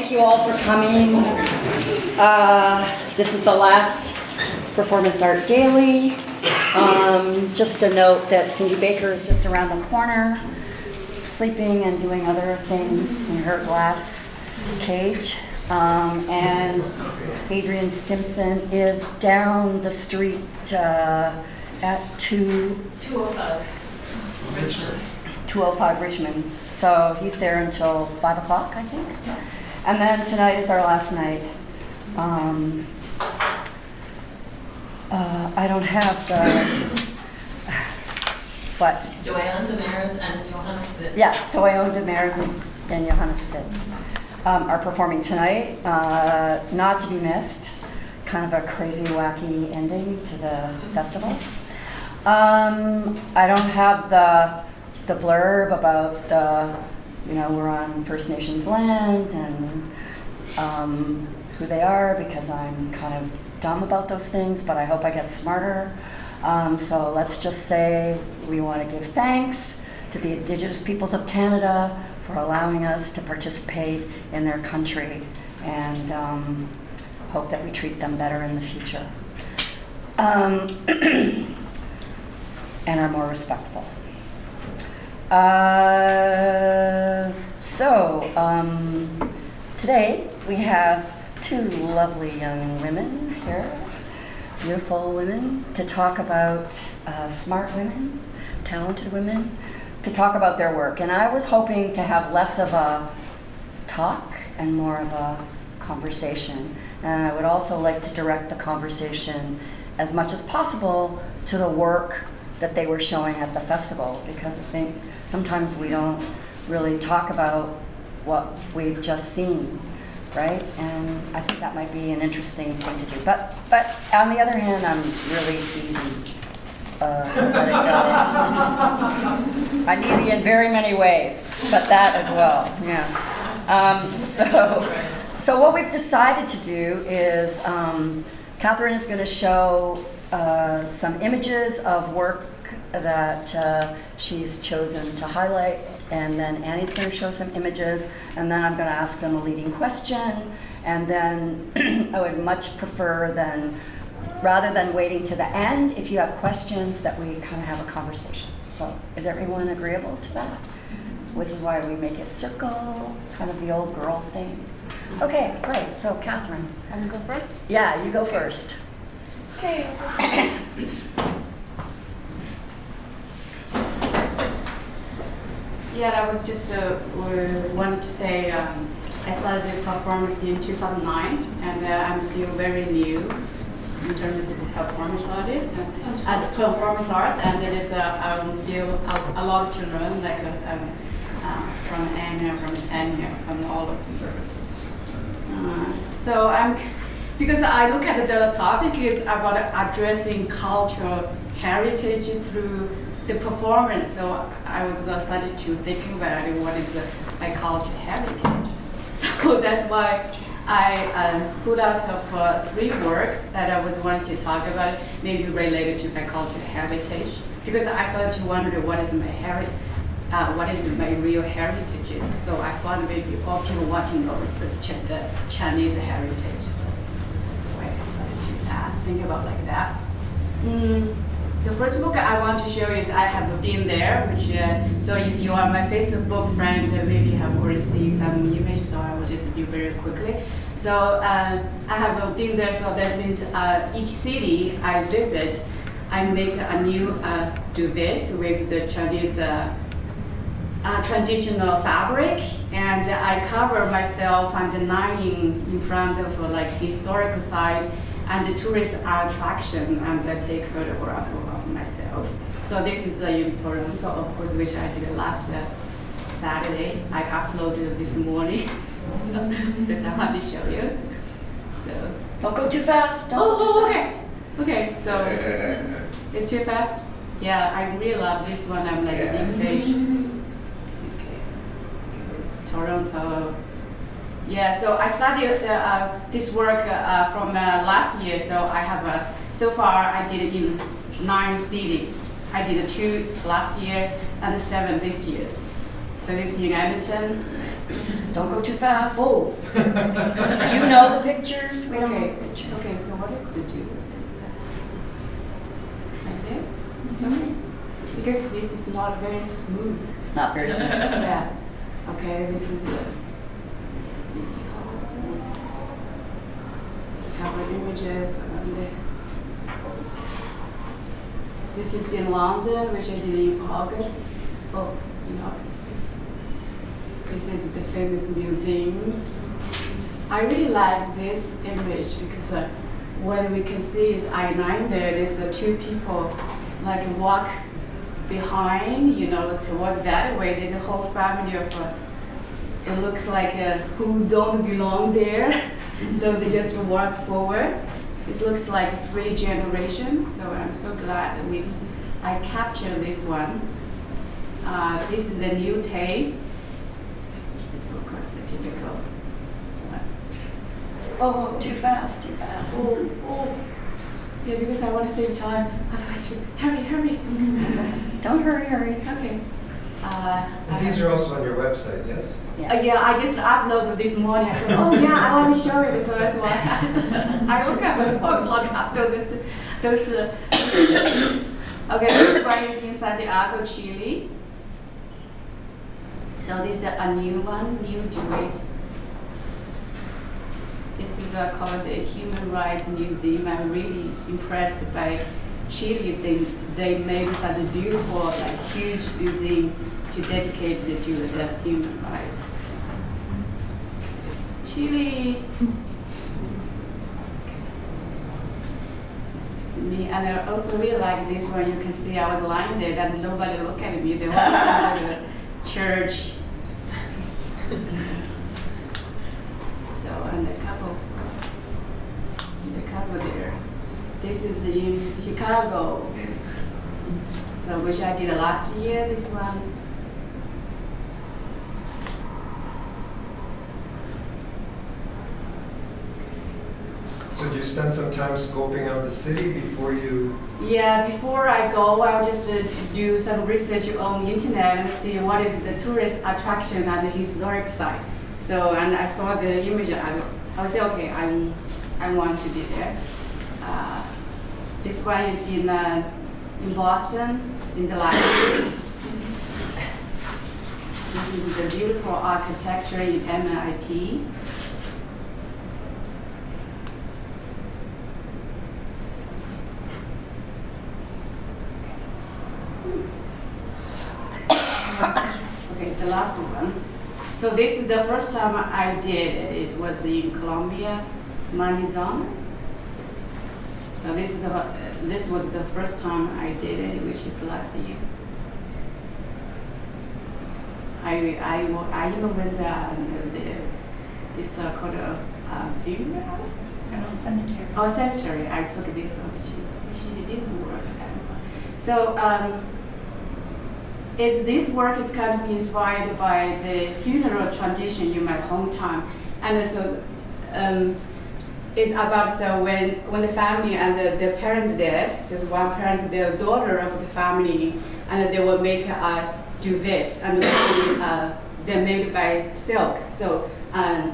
Thank you all for coming. This is the last Performance Art Daily. Just a note that Cindy Baker is just around the corner, sleeping and doing other things in her glass cage. And Adrian Stimson is down the street at 205 Richmond. So he's there until 5 o'clock, I think. And then tonight is our last night. I don't have the, what? Joanne Mars and Johannes Sitz. Yeah, Joanne Mars and Johannes Sitz are performing tonight. Not to be missed. Kind of a crazy, wacky ending to the festival. I don't have the blurb about the, we're on First Nations land and who they are, because I'm kind of dumb about those things, but I hope I get smarter. So let's just say we want to give thanks to the Indigenous peoples of Canada for allowing us to participate in their country, and hope that we treat them better in the future. And are more respectful. Today we have two lovely young women here, beautiful women, to talk about smart women, talented women, to talk about their work. And I was hoping to have less of a talk and more of a conversation. And I would also like to direct the conversation as much as possible to the work that they were showing at the festival, because I think sometimes we don't really talk about what we've just seen, right? And I think that might be an interesting thing to do. But on the other hand, I'm really easy to let it go. I'm easy in very many ways, but that as well, yes. So what we've decided to do is Catherine is going to show some images of work that she's chosen to highlight, and then Annie's going to show some images, and then I'm going to ask them a leading question, and then I would much prefer then, rather than waiting to the end, if you have questions, that we kind of have a conversation. So is everyone agreeable to that? Which is why we make a circle, kind of the old girl thing. Okay, great. So Catherine. I'm gonna go first? Yeah, you go first. Okay. Yeah, I was just wanted to say I started the performance in 2009, and I'm still very new in terms of performance artist and performance art, and it is still a lot to learn, like from Anna, from Tanya, from all of you. So because I look at the topic is about addressing cultural heritage through the performance. So I was started to think about what is my cultural heritage. So that's why I put out three works that I was wanting to talk about, maybe related to my cultural heritage. Because I started to wonder what is my what is my real heritage. So I thought maybe all people want to know is the Chinese heritage. So that's why I started to think about like that. The first book I want to show you is I have been there, which so if you are my Facebook friend, maybe you have already seen some images, so I will just do very quickly. So I have been there, so that means each city I visit, I make a new duvet with the Chinese traditional fabric, and I cover myself and lying in front of like historical site and the tourist attraction, and I take photograph of myself. So this is in Toronto, of course, which I did last Saturday. I uploaded this morning, so this I want to show you. So Don't go too fast. okay. Okay, so it's too fast? Yeah, I really love this one. I'm like a big fish. Okay, it's Toronto. Yeah, so I studied this work from last year. So I have so far I did it in 9 cities. I did 2 last year and 7 this year. So this is in Edmonton, Don't go too fast. Oh, You know the pictures. We don't know okay. the pictures. Okay, so what I could do is like this. Because this is not very smooth. Not very soon. Yeah. Okay, this is the just cover images and this is in London, which I did in August. Oh, in August. This is the famous museum. I really like this image because what we can see is I-9 there. There's two people like walk behind, towards that way. There's a whole family of, it looks like who don't belong there. So they just walk forward. It looks like 3 generations. So I'm so glad that I captured this one. This is the new tape. This of course the typical. Oh, too fast, too fast. Oh. Yeah, because I want to save time. Otherwise, hurry. Don't hurry. Okay. And these are also on your website, yes? Yeah, I just uploaded this morning. I said, oh yeah, I want to show you. So that's why I woke up at 4 o'clock after those. Okay, this one is in Santiago, Chile. So this is a new one, new duet. This is called the Human Rights Museum. I'm really impressed by Chile. They made such a beautiful, huge museum to dedicate to the human rights. It's Chile. It's me, and I also really like this one. You can see I was lying there, and nobody looked at me. They were at the church. So, and the couple there. This is in Chicago. So, which I did last year, this one. So do you spend some time scoping out the city before you... Yeah, before I go, I'll just do some research on internet and see what is the tourist attraction and the historic site. So, and I saw the image, I would say, okay, I want to be there. This one is in Boston, in the library. This is the beautiful architecture in MIT. Okay, the last one. So this is the first time I did it. It was in Colombia, Manizales. So this was the first time I did it, which is last year. I even went this called a funeral house. Cemetery. Oh, cemetery. I took this one, which didn't work anymore. So this work is kind of inspired by the funeral tradition in my hometown, and so it's about when the family and the parents dead. So one parent, the daughter of the family, and they will make a duvet, and they're made by silk. So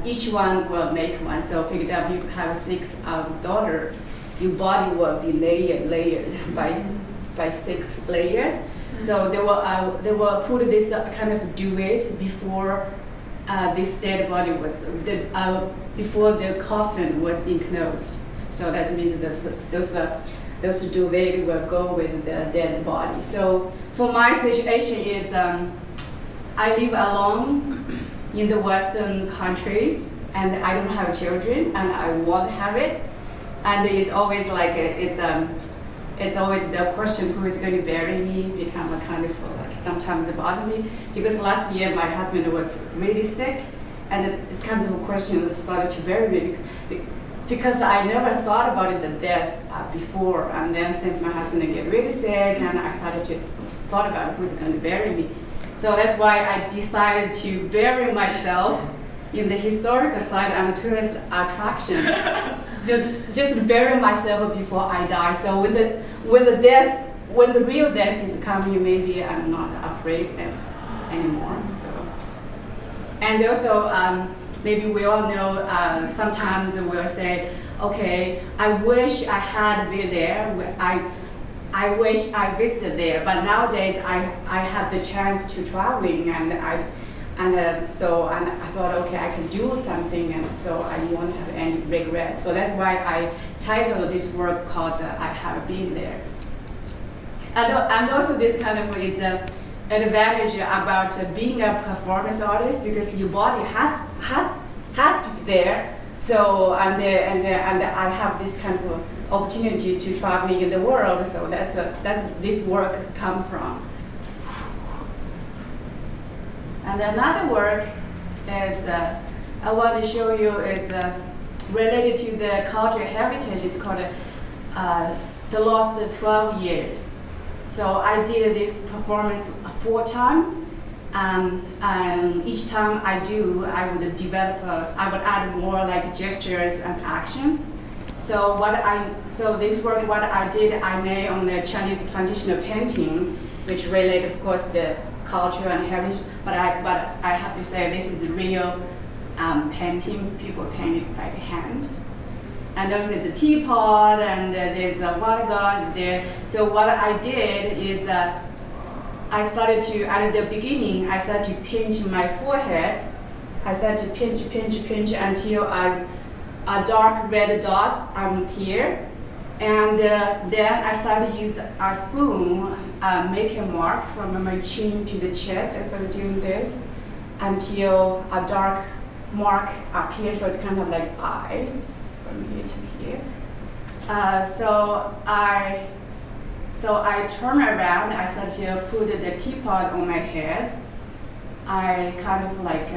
each one will make one. So for example, you have 6 daughter, your body will be layered by 6 layers. So they will put this kind of duvet before this dead body was before the coffin was enclosed. So that means those duvet will go with the dead body. So for my situation is I live alone in the Western countries, and I don't have children, and I won't have it. And it's always like it's always the question who is going to bury me become a kind of sometimes bother me, because last year my husband was really sick, and it's kind of a question that started to bury me because I never thought about it the death before, and then since my husband get really sick, and I started to thought about who's going to bury me. So that's why I decided to bury myself in the historical site and tourist attraction. just bury myself before I die. So when the real death is coming, maybe I'm not afraid of anymore. So And also, maybe we all know, sometimes we'll say, okay, I wish I had been there. I wish I visited there. But nowadays, I have the chance to traveling, and I thought, okay, I can do something, and so I won't have any regret. So that's why I titled this work called "I Have Been There." And also, this kind of is an advantage about being a performance artist, because your body has to be there. So and I have this kind of opportunity to traveling in the world. So that's this work come from. And another work is I want to show you is related to the cultural heritage. It's called The Lost 12 Years. So I did this performance 4 times. Each time I would develop, I would add more like gestures and actions. So this work, what I did, I made on the Chinese traditional painting, which relate, of course, the culture and heritage. But I have to say, this is real painting. People painted by the hand. And also there's a teapot, and there's a water guns there. So what I did is at the beginning, I started to pinch my forehead. I started to pinch until a dark red dot here. And then I started to use a spoon, make a mark from my chin to the chest. I started doing this until a dark mark up here, so it's kind of like eye from here to here. So I turn around. I start to put the teapot on my head. I kind of like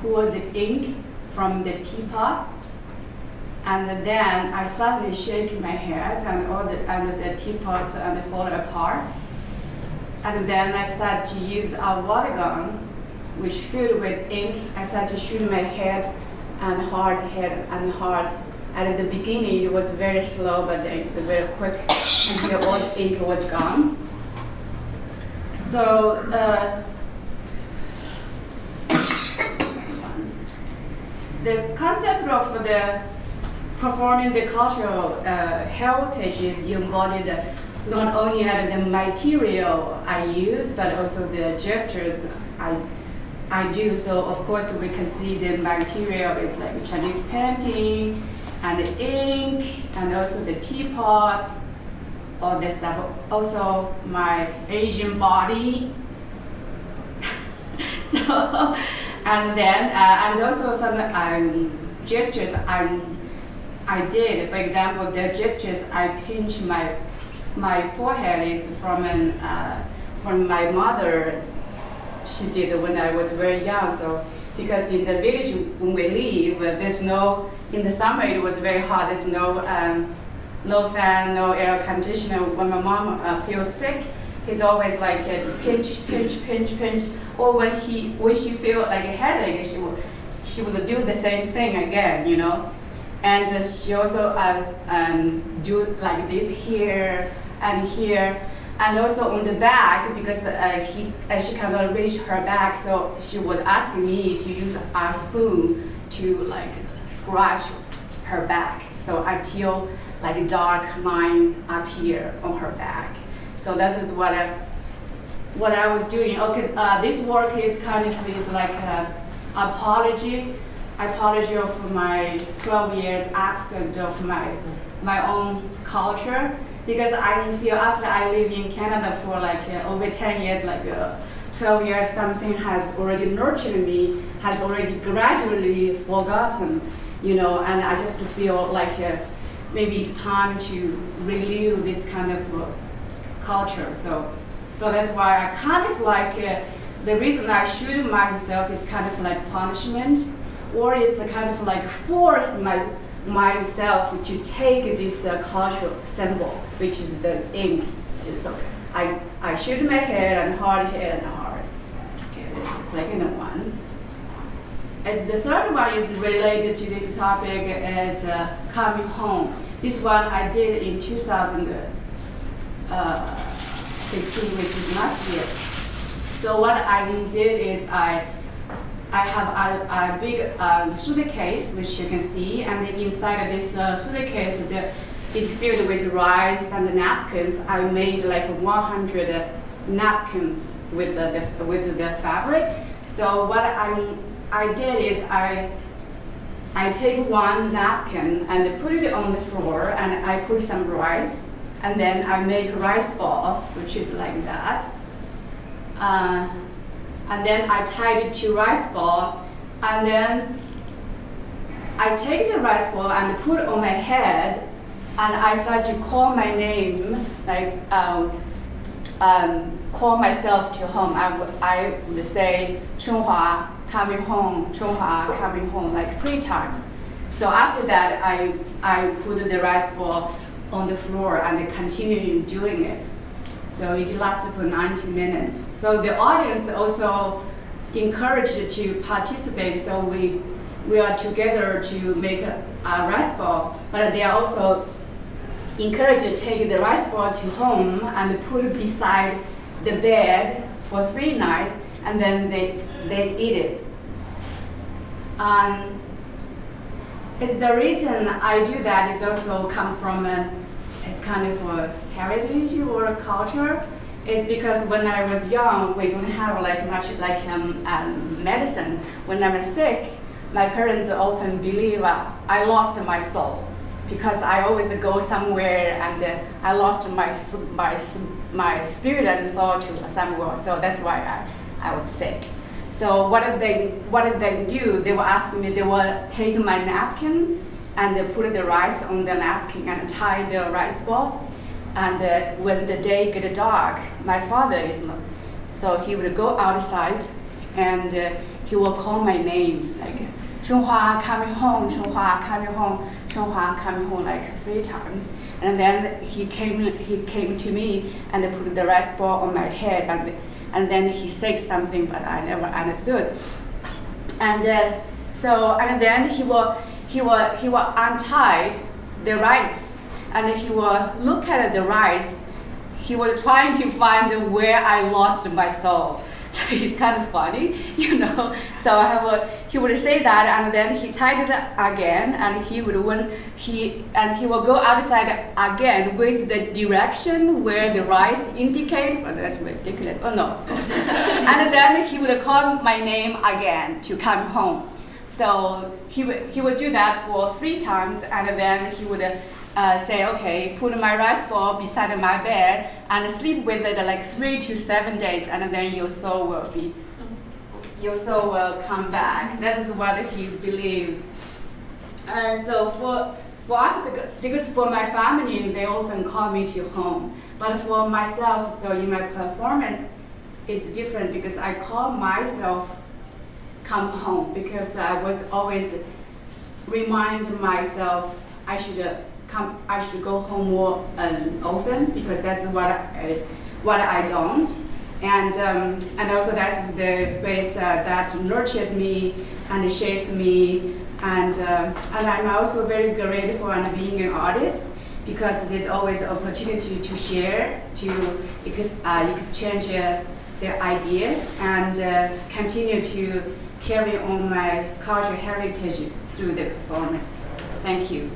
pour the ink from the teapot, and then I started shaking my head, and the teapot fall apart. And then I start to use a water gun, which filled with ink. I start to shoot my head and hard. At the beginning, it was very slow, but then it's very quick until all the ink was gone. So the concept of the performing the cultural heritage is embodied not only at the material I use, but also the gestures I do. So of course we can see the material is like Chinese painting and the ink, and also the teapot, all this stuff. Also my Asian body. So and then and also some gestures I did. For example, the gestures I pinch my forehead is from my mother. She did when I was very young. So because in the village when we live, there's no, in the summer it was very hot. There's no fan, no air conditioner. When my mom feels sick, it's always like pinch. Or when she feel like a headache, she would do the same thing again, you know. And she also do like this here and here. And also on the back, because she cannot reach her back, so she would ask me to use a spoon to like scratch her back. So until like a dark line up here on her back. So that is what I was doing. Okay, this work is kind of is like an apology of my 12 years absent of my own culture. Because I feel after I live in Canada for like over 10 years, like 12 years, something has already nurtured me, has already gradually forgotten, you know, and I just feel like maybe it's time to relive this kind of culture. So that's why I kind of like, the reason I shoot myself is kind of like punishment, or it's a kind of like force myself to take this cultural symbol, which is the ink. So I shoot my head and hard. Okay, this is the second one. As the third one is related to this topic, it's coming home. This one I did in 2015, which is last year. So what I did is I I have a big suitcase, which you can see, and inside of this suitcase, it's filled with rice and napkins. I made like 100 napkins with the fabric. So what I did is I take one napkin and put it on the floor, and I put some rice, and then I make rice ball, which is like that. And then I tied it to rice ball, and then I take the rice ball and put it on my head, and I start to call my name, like call myself to home. I would say, Chunhua, coming home, Chunhua, coming home, like 3 times. So after that, I put the rice ball on the floor and continue doing it. So it lasted for 90 minutes. So the audience also encouraged to participate. So we are together to make a rice ball, but they are also encouraged to take the rice ball to home and put it beside the bed for 3 nights, and then they eat it. It's the reason I do that is also come from it's kind of a heritage or a culture. It's because when I was young, we don't have like much like medicine. When I was sick, my parents often believe I lost my soul, because I always go somewhere and I lost my spirit and soul to somewhere. So that's why I was sick. So what did they do? They will ask me. They will take my napkin and they put the rice on the napkin and tie the rice ball. And when the day get dark, my father is not. So he would go outside and he will call my name, like Chunhua coming home, Chunhua coming home, Chunhua coming home, like 3 times. And then he came to me and put the rice ball on my head, and then he said something, but I never understood. And then he will untie the rice, and he will look at the rice. He was trying to find where I lost my soul. So it's kind of funny, you know. So he would say that, and then he tied it again, and he will go outside again with the direction where the rice indicate. Oh, that's ridiculous. Oh no. And then he would call my name again to come home. So he would do that for 3 times, and then he would say, okay, put my rice ball beside my bed and sleep with it like 3 to 7 days, and then your soul will come back. That is what he believes. So for us, because for my family, they often call me to home. But for myself, so in my performance, it's different because I call myself come home, because I was always remind myself I should go home more often, because that's what I don't, and also that's the space that nurtures me and shapes me, and I'm also very grateful and being an artist, because there's always opportunity to share, to exchange their ideas, and continue to carry on my cultural heritage through the performance. Thank you.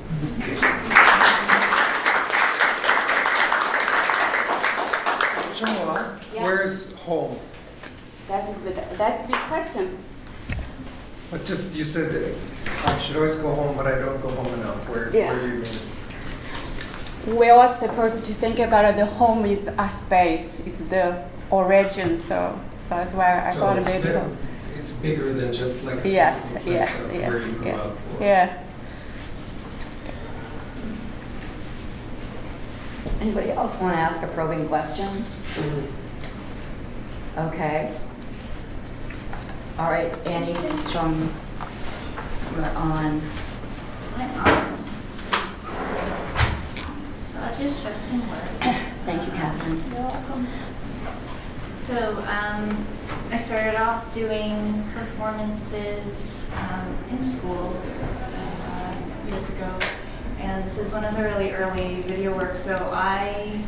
Cheung, Yeah. where's home? That's a big question. But just, you said that I should always go home, but I don't go home enough. Where do you mean? We are supposed to think about the home is a space, it's the origin, so that's why I thought maybe home. It's bigger than just like a Yes, physical place yes, of yes, where you grew yeah. up. Or Yeah. Anybody else want to ask a probing question? Okay. All right, Annie, Cheung, we're on. I'm on. So I'll just share some words. Thank you, Catherine. You're welcome. So I started off doing performances in school years ago, and this is one of the really early video works. So I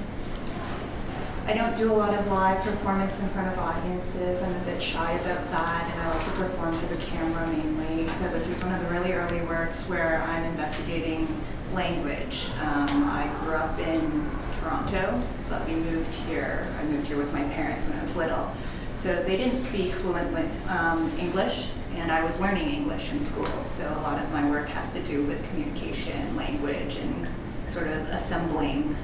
I don't do a lot of live performance in front of audiences. I'm a bit shy about that, and I like to perform for the camera mainly. So this is one of the really early works where I'm investigating language. I grew up in Toronto, but we moved here. I moved here with my parents when I was little. So they didn't speak fluent English, and I was learning English in school. So a lot of my work has to do with communication, language, and sort of assembling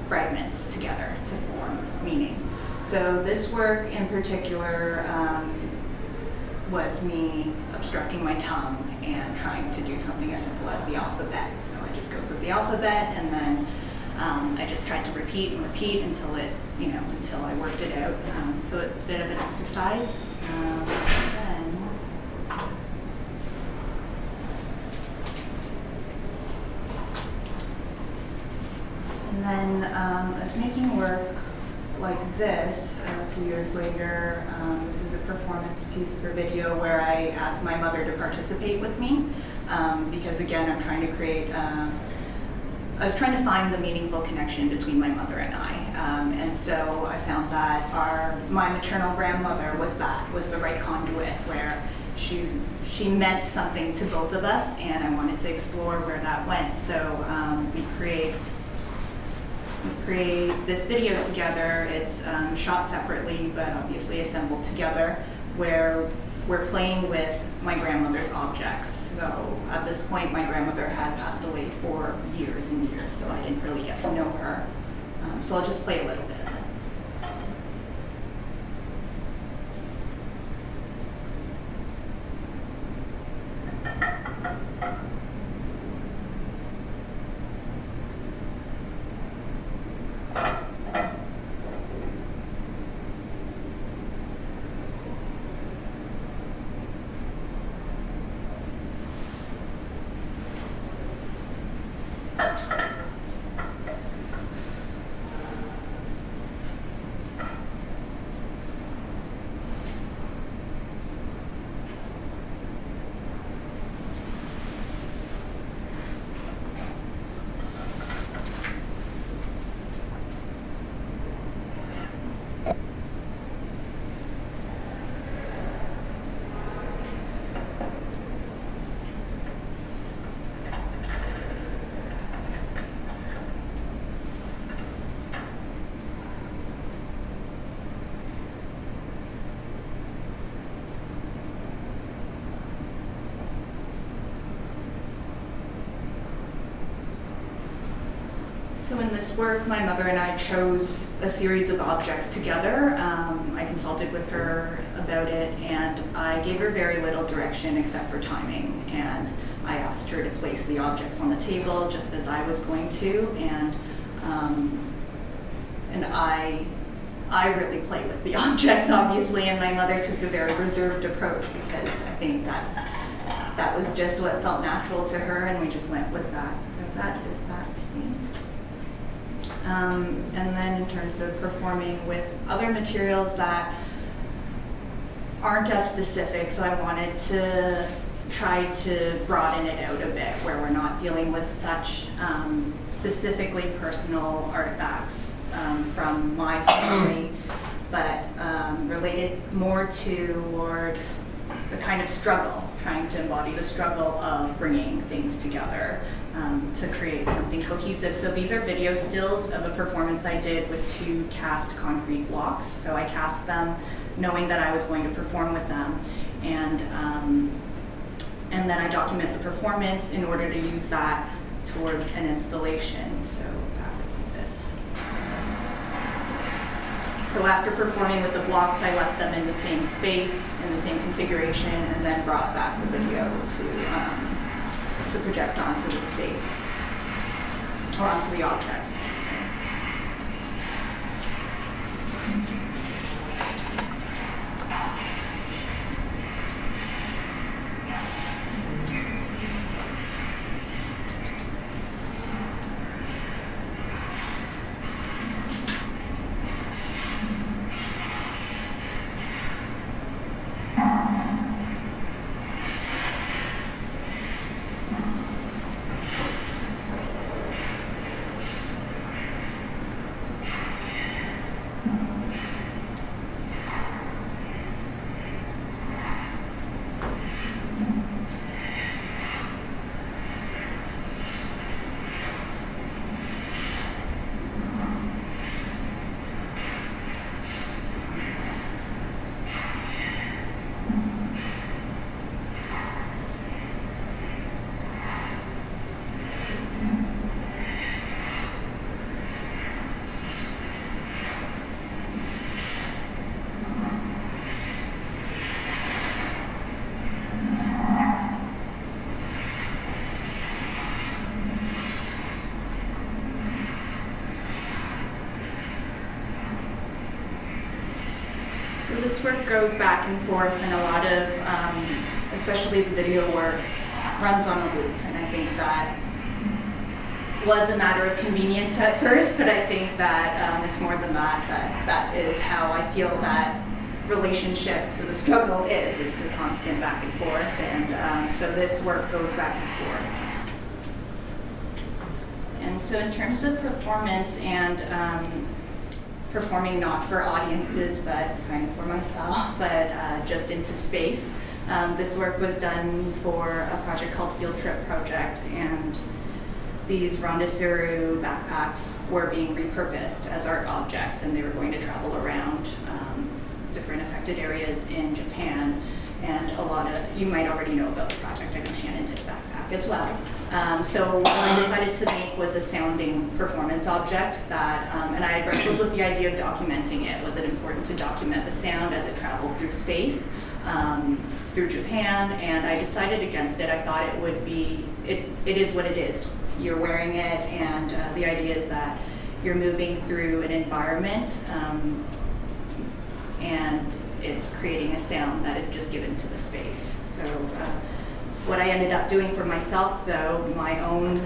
fragments together to form meaning. So this work in particular was me obstructing my tongue and trying to do something as simple as the alphabet. So I just go through the alphabet, and then I just tried to repeat and repeat until it, until I worked it out. So it's a bit of an exercise. And then I was making work like this a few years later. This is a performance piece for video where I asked my mother to participate with me because, again, I'm trying to create, I was trying to find the meaningful connection between my mother and I. And so I found that my maternal grandmother was the right conduit where she meant something to both of us, and I wanted to explore where that went. So we create this video together. It's shot separately, but obviously assembled together, where we're playing with my grandmother's objects. So at this point, my grandmother had passed away for years and years, so I didn't really get to know her. So I'll just play a little bit of this. So in this work, my mother and I chose a series of objects together. I consulted with her about it, and I gave her very little direction except for timing. And I asked her to place the objects on the table just as I was going to, and I really play with the objects, obviously, and my mother took a very reserved approach because I think that was just what felt natural to her, and we just went with that. So that is that piece. And then in terms of performing with other materials that aren't as specific, so I wanted to try to broaden it out a bit where we're not dealing with such specifically personal artifacts from my family, but related more toward the kind of struggle, trying to embody the struggle of bringing things together to create something cohesive. So these are video stills of a performance I did with 2 cast concrete blocks. So I cast them knowing that I was going to perform with them, and then I document the performance in order to use that toward an installation. So that would be this. So after performing with the blocks, I left them in the same space, in the same configuration, and then brought back the video to project onto the space, or onto the objects. work goes back and forth, and a lot of, especially the video work, runs on a loop. And I think that was a matter of convenience at first, but I think that it's more than that. That is how I feel that relationship to the struggle is. It's a constant back and forth, and so this work goes back and forth. And so in terms of performance and performing not for audiences, but kind of for myself, but just into space, this work was done for a project called Field Trip Project, and these Rondasuru backpacks were being repurposed as art objects, and they were going to travel around different affected areas in Japan. And a lot of, you might already know about the project. I know Shannon did a backpack as well. So what I decided to make was a sounding performance object that, and I had wrestled with the idea of documenting it. Was it important to document the sound as it traveled through space, through Japan? And I decided against it. I thought it would be, it is what it is. You're wearing it, and the idea is that you're moving through an environment, and it's creating a sound that is just given to the space. So what I ended up doing for myself, though, my own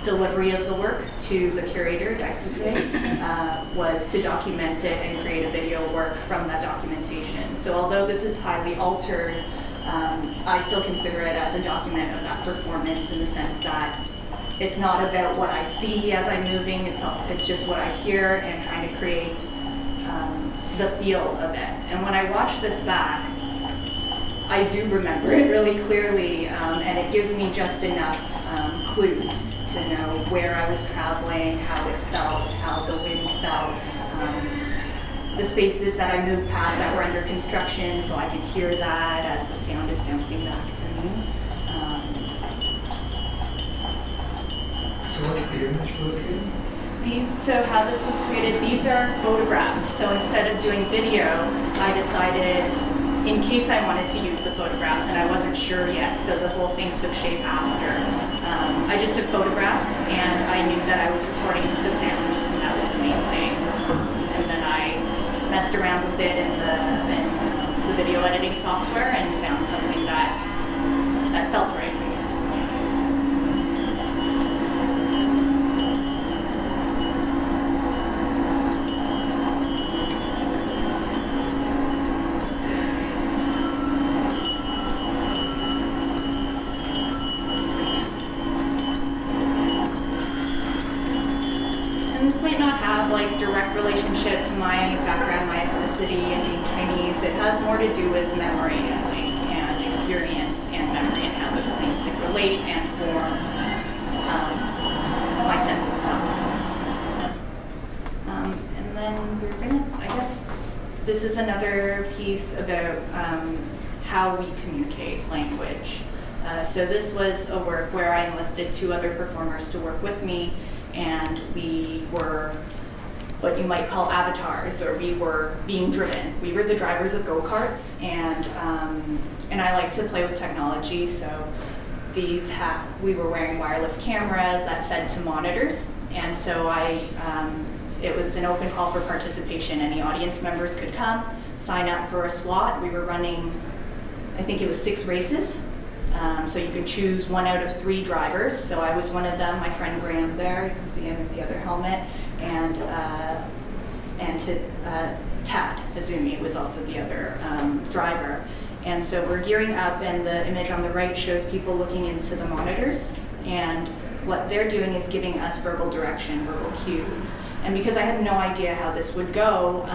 delivery of the work to the curator, Daisuke, was to document it and create a video work from that documentation. So although this is highly altered, I still consider it as a document of that performance, in the sense that it's not about what I see as I'm moving, it's just what I hear, and trying to create the feel of it. And when I watch this back, I do remember it really clearly, and it gives me just enough clues to know where I was traveling, how it felt, how the wind felt, the spaces that I moved past that were under construction, so I could hear that as the sound is bouncing back to me. So what's the image we're looking at? So how this was created, these are photographs. So instead of doing video, I decided, in case I wanted to use the photographs, and I wasn't sure yet, so the whole thing took shape after. I just took photographs, and I knew that I was recording the sound, and that was the main thing. And then I messed around with it in the video editing software and found something that felt right, I guess. Direct relationship to my background, my ethnicity, and being Chinese. It has more to do with memory, I think, and experience and memory, and how those things can relate and form my sense of self. And then we're gonna, I guess, this is another piece about how we communicate language. So this was a work where I enlisted 2 other performers to work with me, and we were what you might call avatars, or we were being driven. We were the drivers of go-karts, and I like to play with technology, so we were wearing wireless cameras that fed to monitors, and so it was an open call for participation. Any audience members could come, sign up for a slot. We were running, I think it was 6 races, so you could choose 1 out of 3 drivers. So I was one of them, my friend Graham there, you can see him with the other helmet, and Tad Hazumi was also the other driver. And so we're gearing up, and the image on the right shows people looking into the monitors, and what they're doing is giving us verbal direction, verbal cues. And because I had no idea how this would go,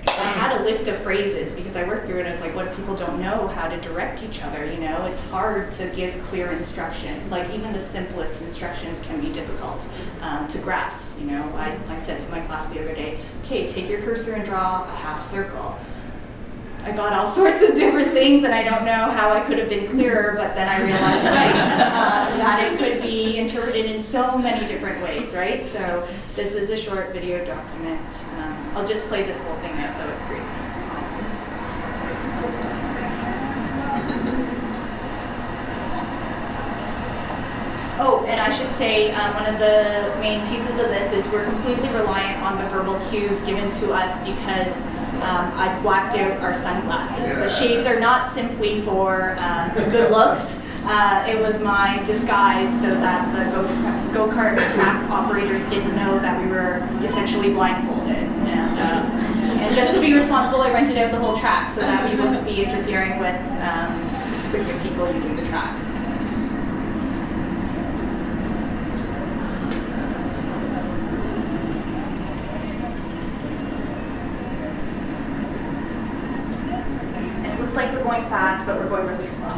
I had a list of phrases, because I worked through it, and I was like, what if people don't know how to direct each other, you know? It's hard to give clear instructions. Like, even the simplest instructions can be difficult to grasp, you know? I said to my class the other day, okay, take your cursor and draw a half circle. I got all sorts of different things, and I don't know how I could have been clearer, but then I realized that it could be interpreted in so many different ways, right? So this is a short video document. I'll just play this whole thing out, though it's 3 minutes long. Oh, and I should say, one of the main pieces of this is we're completely reliant on the verbal cues given to us, because I blacked out our sunglasses. The shades are not simply for good looks. It was my disguise so that the go-kart track operators didn't know that we were essentially blindfolded. And just to be responsible, I rented out the whole track so that we wouldn't be interfering with the people using the track. And it looks like we're going fast, but we're going really slow.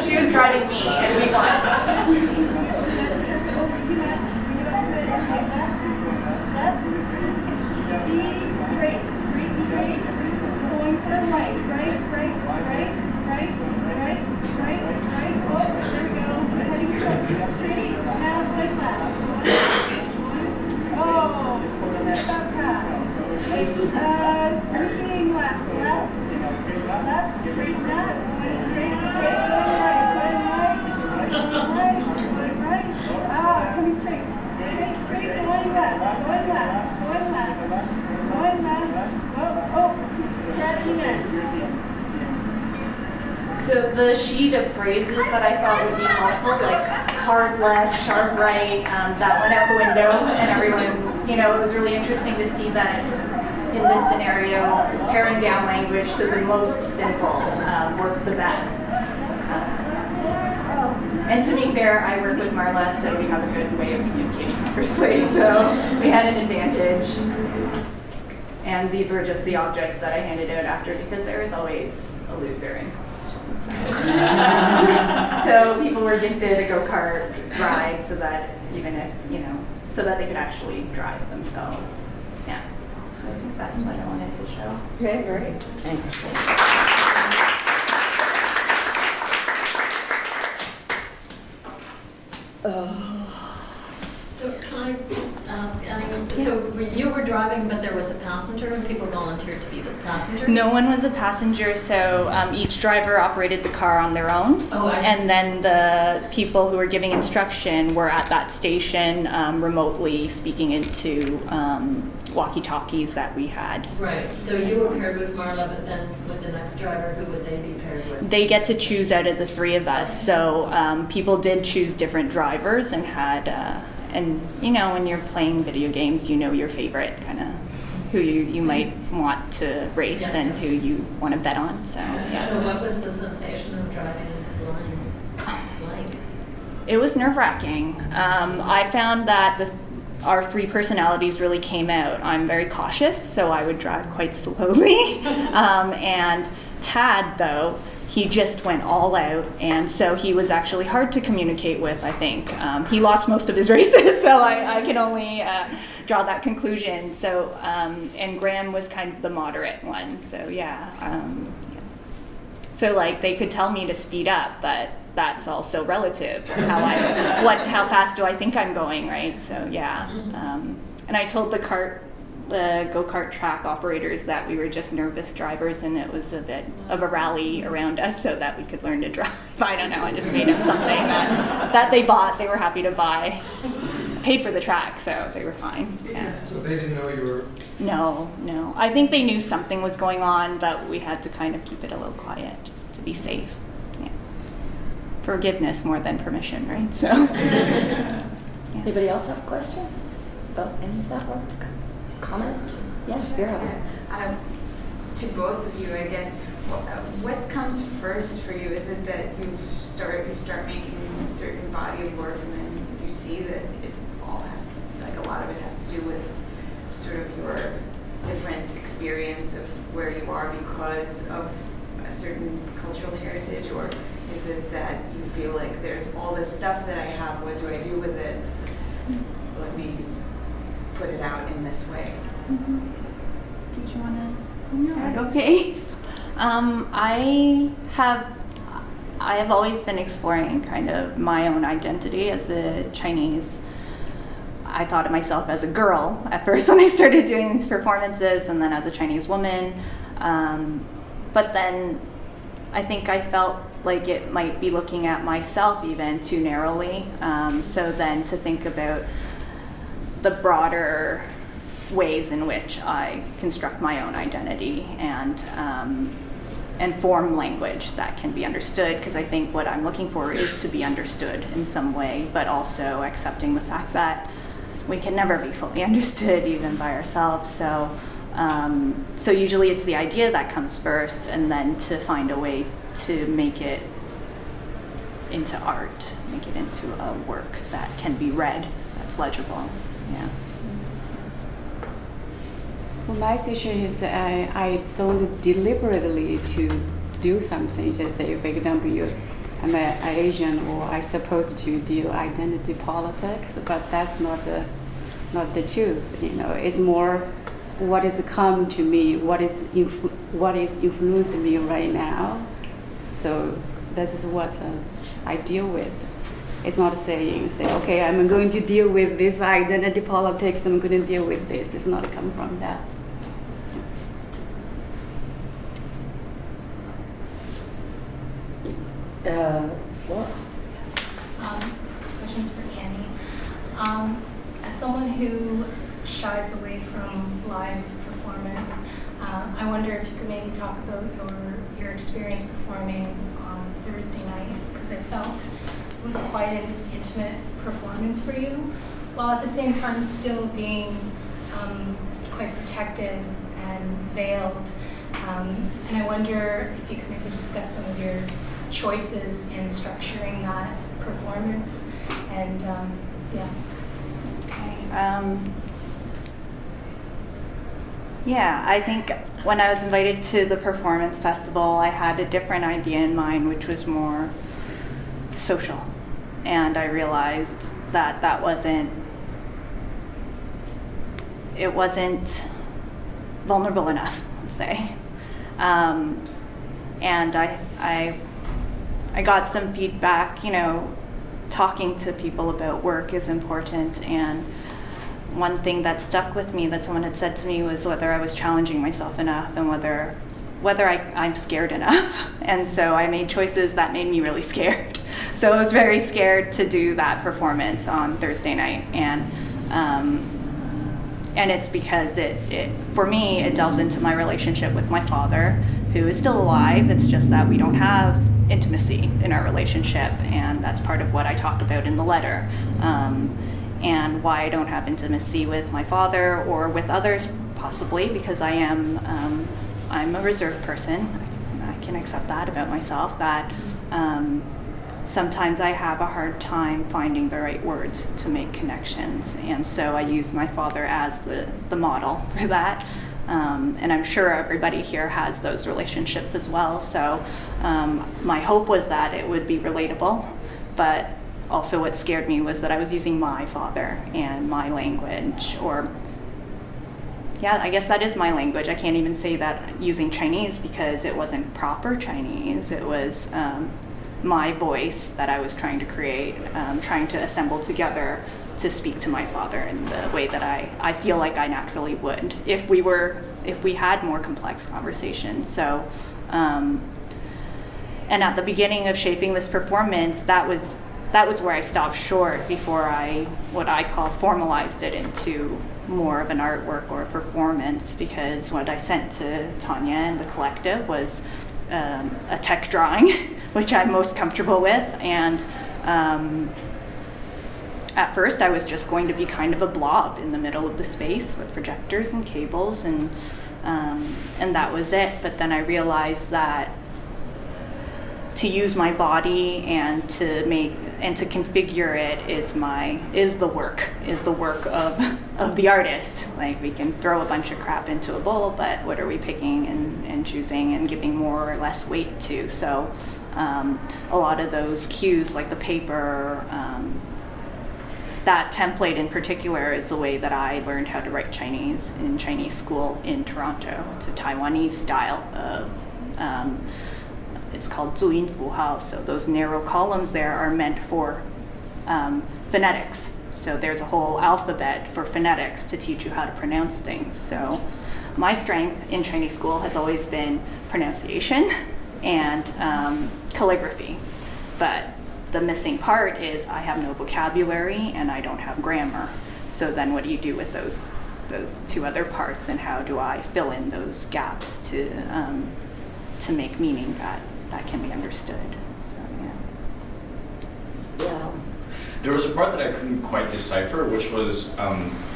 She was driving me, and we won. So the sheet of phrases that I thought would be helpful, like hard left, sharp right, that went out the window, and everyone, it was really interesting to see that in this scenario, paring down language to the most simple worked the best. And to be fair, I work with Marla, so we have a good way of communicating firstly, so we had an advantage. And these were just the objects that I handed out after, because there is always a loser in competitions. So people were gifted a go-kart ride so that even if, so that they could actually drive themselves. Yeah. So I think that's what I wanted to show. Okay, great. Thanks. So can I just ask, so you were driving, but there was a passenger and people volunteered to be the passengers? No one was a passenger, so each driver operated the car on their own. Oh, I see. And then the people who were giving instruction were at that station remotely speaking into walkie-talkies that we had. Right, so you were paired with Marla, but then with the next driver, who would they be paired with? They get to choose out of the three of us, so people did choose different drivers and had, and when you're playing video games, your favorite, kind of who you might want to race and who you want to bet on, so yeah. So what was the sensation of driving blind like? It was nerve-wracking. I found that our three personalities really came out. I'm very cautious, so I would drive quite slowly. And Tad, though, he just went all out, and so he was actually hard to communicate with, I think. He lost most of his races, so I can only draw that conclusion. So, and Graham was kind of the moderate one, so yeah. So like they could tell me to speed up, but that's also relative. How fast do I think I'm going, right? So yeah. And I told the go-kart track operators that we were just nervous drivers, and it was a bit of a rally around us so that we could learn to drive. I don't know, I just made up something that they bought. They were happy to buy. Paid for the track, so they were fine. Yeah. So they didn't know you were... No. I think they knew something was going on, but we had to kind of keep it a little quiet just to be safe. Yeah. Forgiveness more than permission, right? So. Yeah. Anybody else have a question about any of that work? Comment? Yes, Vera. To both of you, I guess, what comes first for you? Is it that you start making a certain body of work, and then you see that it all has to, like a lot of it has to do with sort of your different experience of where you are because of a certain cultural heritage, or is it that you feel like there's all this stuff that I have, what do I do with it? Let me put it out in this way. Did you want to start? Okay. I have always been exploring kind of my own identity as a Chinese. I thought of myself as a girl at first when I started doing these performances, and then as a Chinese woman. But then I think I felt like it might be looking at myself even too narrowly. So then to think about the broader ways in which I construct my own identity and form language that can be understood, because I think what I'm looking for is to be understood in some way, but also accepting the fact that we can never be fully understood even by ourselves. So usually it's the idea that comes first, and then to find a way to make it into art, make it into a work that can be read, that's legible. So, yeah. Well, my situation is I don't deliberately to do something. Just say, for example, I'm an Asian, or I supposed to do identity politics, but that's not the truth. It's more what is come to me, what is influencing me right now. So this is what I deal with. It's not saying, okay, I'm going to deal with this identity politics, I'm going to deal with this. It's not come from that. Well, This question's for Annie. As someone who shies away from live performance, I wonder if you could maybe talk about your experience performing on Thursday night, because I felt it was quite an intimate performance for you, while at the same time still being quite protected and veiled. And I wonder if you could maybe discuss some of your choices in structuring that performance, and yeah. Okay. Yeah, I think when I was invited to the performance festival, I had a different idea in mind, which was more social. And I realized that wasn't vulnerable enough, let's say. And I got some feedback, talking to people about work is important, and one thing that stuck with me that someone had said to me was whether I was challenging myself enough and whether I'm scared enough. And so I made choices that made me really scared. So I was very scared to do that performance on Thursday night. And it's because it for me, it delves into my relationship with my father, who is still alive. It's just that we don't have intimacy in our relationship, and that's part of what I talk about in the letter. And why I don't have intimacy with my father or with others, possibly because I'm a reserved person. I can accept that about myself, that sometimes I have a hard time finding the right words to make connections, and so I use my father as the model for that. And I'm sure everybody here has those relationships as well. So my hope was that it would be relatable, but also what scared me was that I was using my father and my language, or I guess that is my language. I can't even say that using Chinese because it wasn't proper Chinese. It was my voice that I was trying to create, trying to assemble together to speak to my father in the way that I feel like I naturally would if we had more complex conversations. So, and at the beginning of shaping this performance, that was where I stopped short before what I call formalized it into more of an artwork or a performance, because what I sent to Tanya and the collective was a tech drawing, which I'm most comfortable with, and at first I was just going to be kind of a blob in the middle of the space with projectors and cables, and that was it. But then I realized that use my body and to configure it is the work of the artist. Like, we can throw a bunch of crap into a bowl, but what are we picking and choosing and giving more or less weight to? So a lot of those cues, like the paper, that template in particular is the way that I learned how to write Chinese in Chinese school in Toronto. It's a Taiwanese style of, it's called Zuyin Fu Hao. So those narrow columns there are meant for phonetics. So there's a whole alphabet for phonetics to teach you how to pronounce things. So my strength in Chinese school has always been pronunciation and calligraphy. But the missing part is I have no vocabulary and I don't have grammar. So then what do you do with those two other parts, and how do I fill in those gaps to make meaning that can be understood? So Yeah. There was a part that I couldn't quite decipher, which was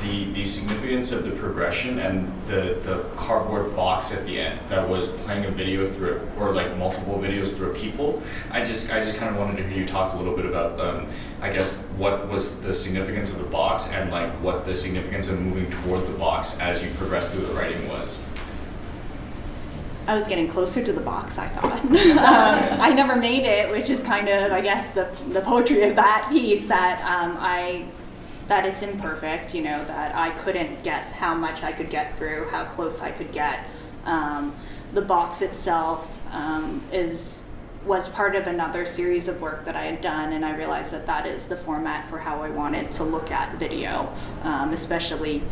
the significance of the progression and the cardboard box at the end that was playing a video through it, or like multiple videos through a people. I just kind of wanted to hear you talk a little bit about, I guess, what was the significance of the box, and like what the significance of moving toward the box as you progressed through the writing was. I was getting closer to the box, I thought. I never made it, which is kind of, I guess, the poetry of that piece, that that it's imperfect, that I couldn't guess how much I could get through, how close I could get. The box itself was part of another series of work that I had done, and I realized that is the format for how I wanted to look at video, especially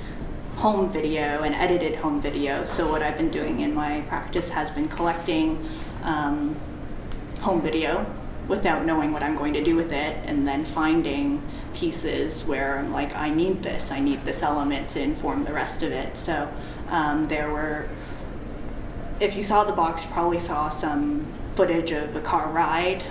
home video and edited home video. So what I've been doing in my practice has been collecting home video without knowing what I'm going to do with it, and then finding pieces where I'm like, I need this element to inform the rest of it. So there were, if you saw the box, you probably saw some footage of a car ride,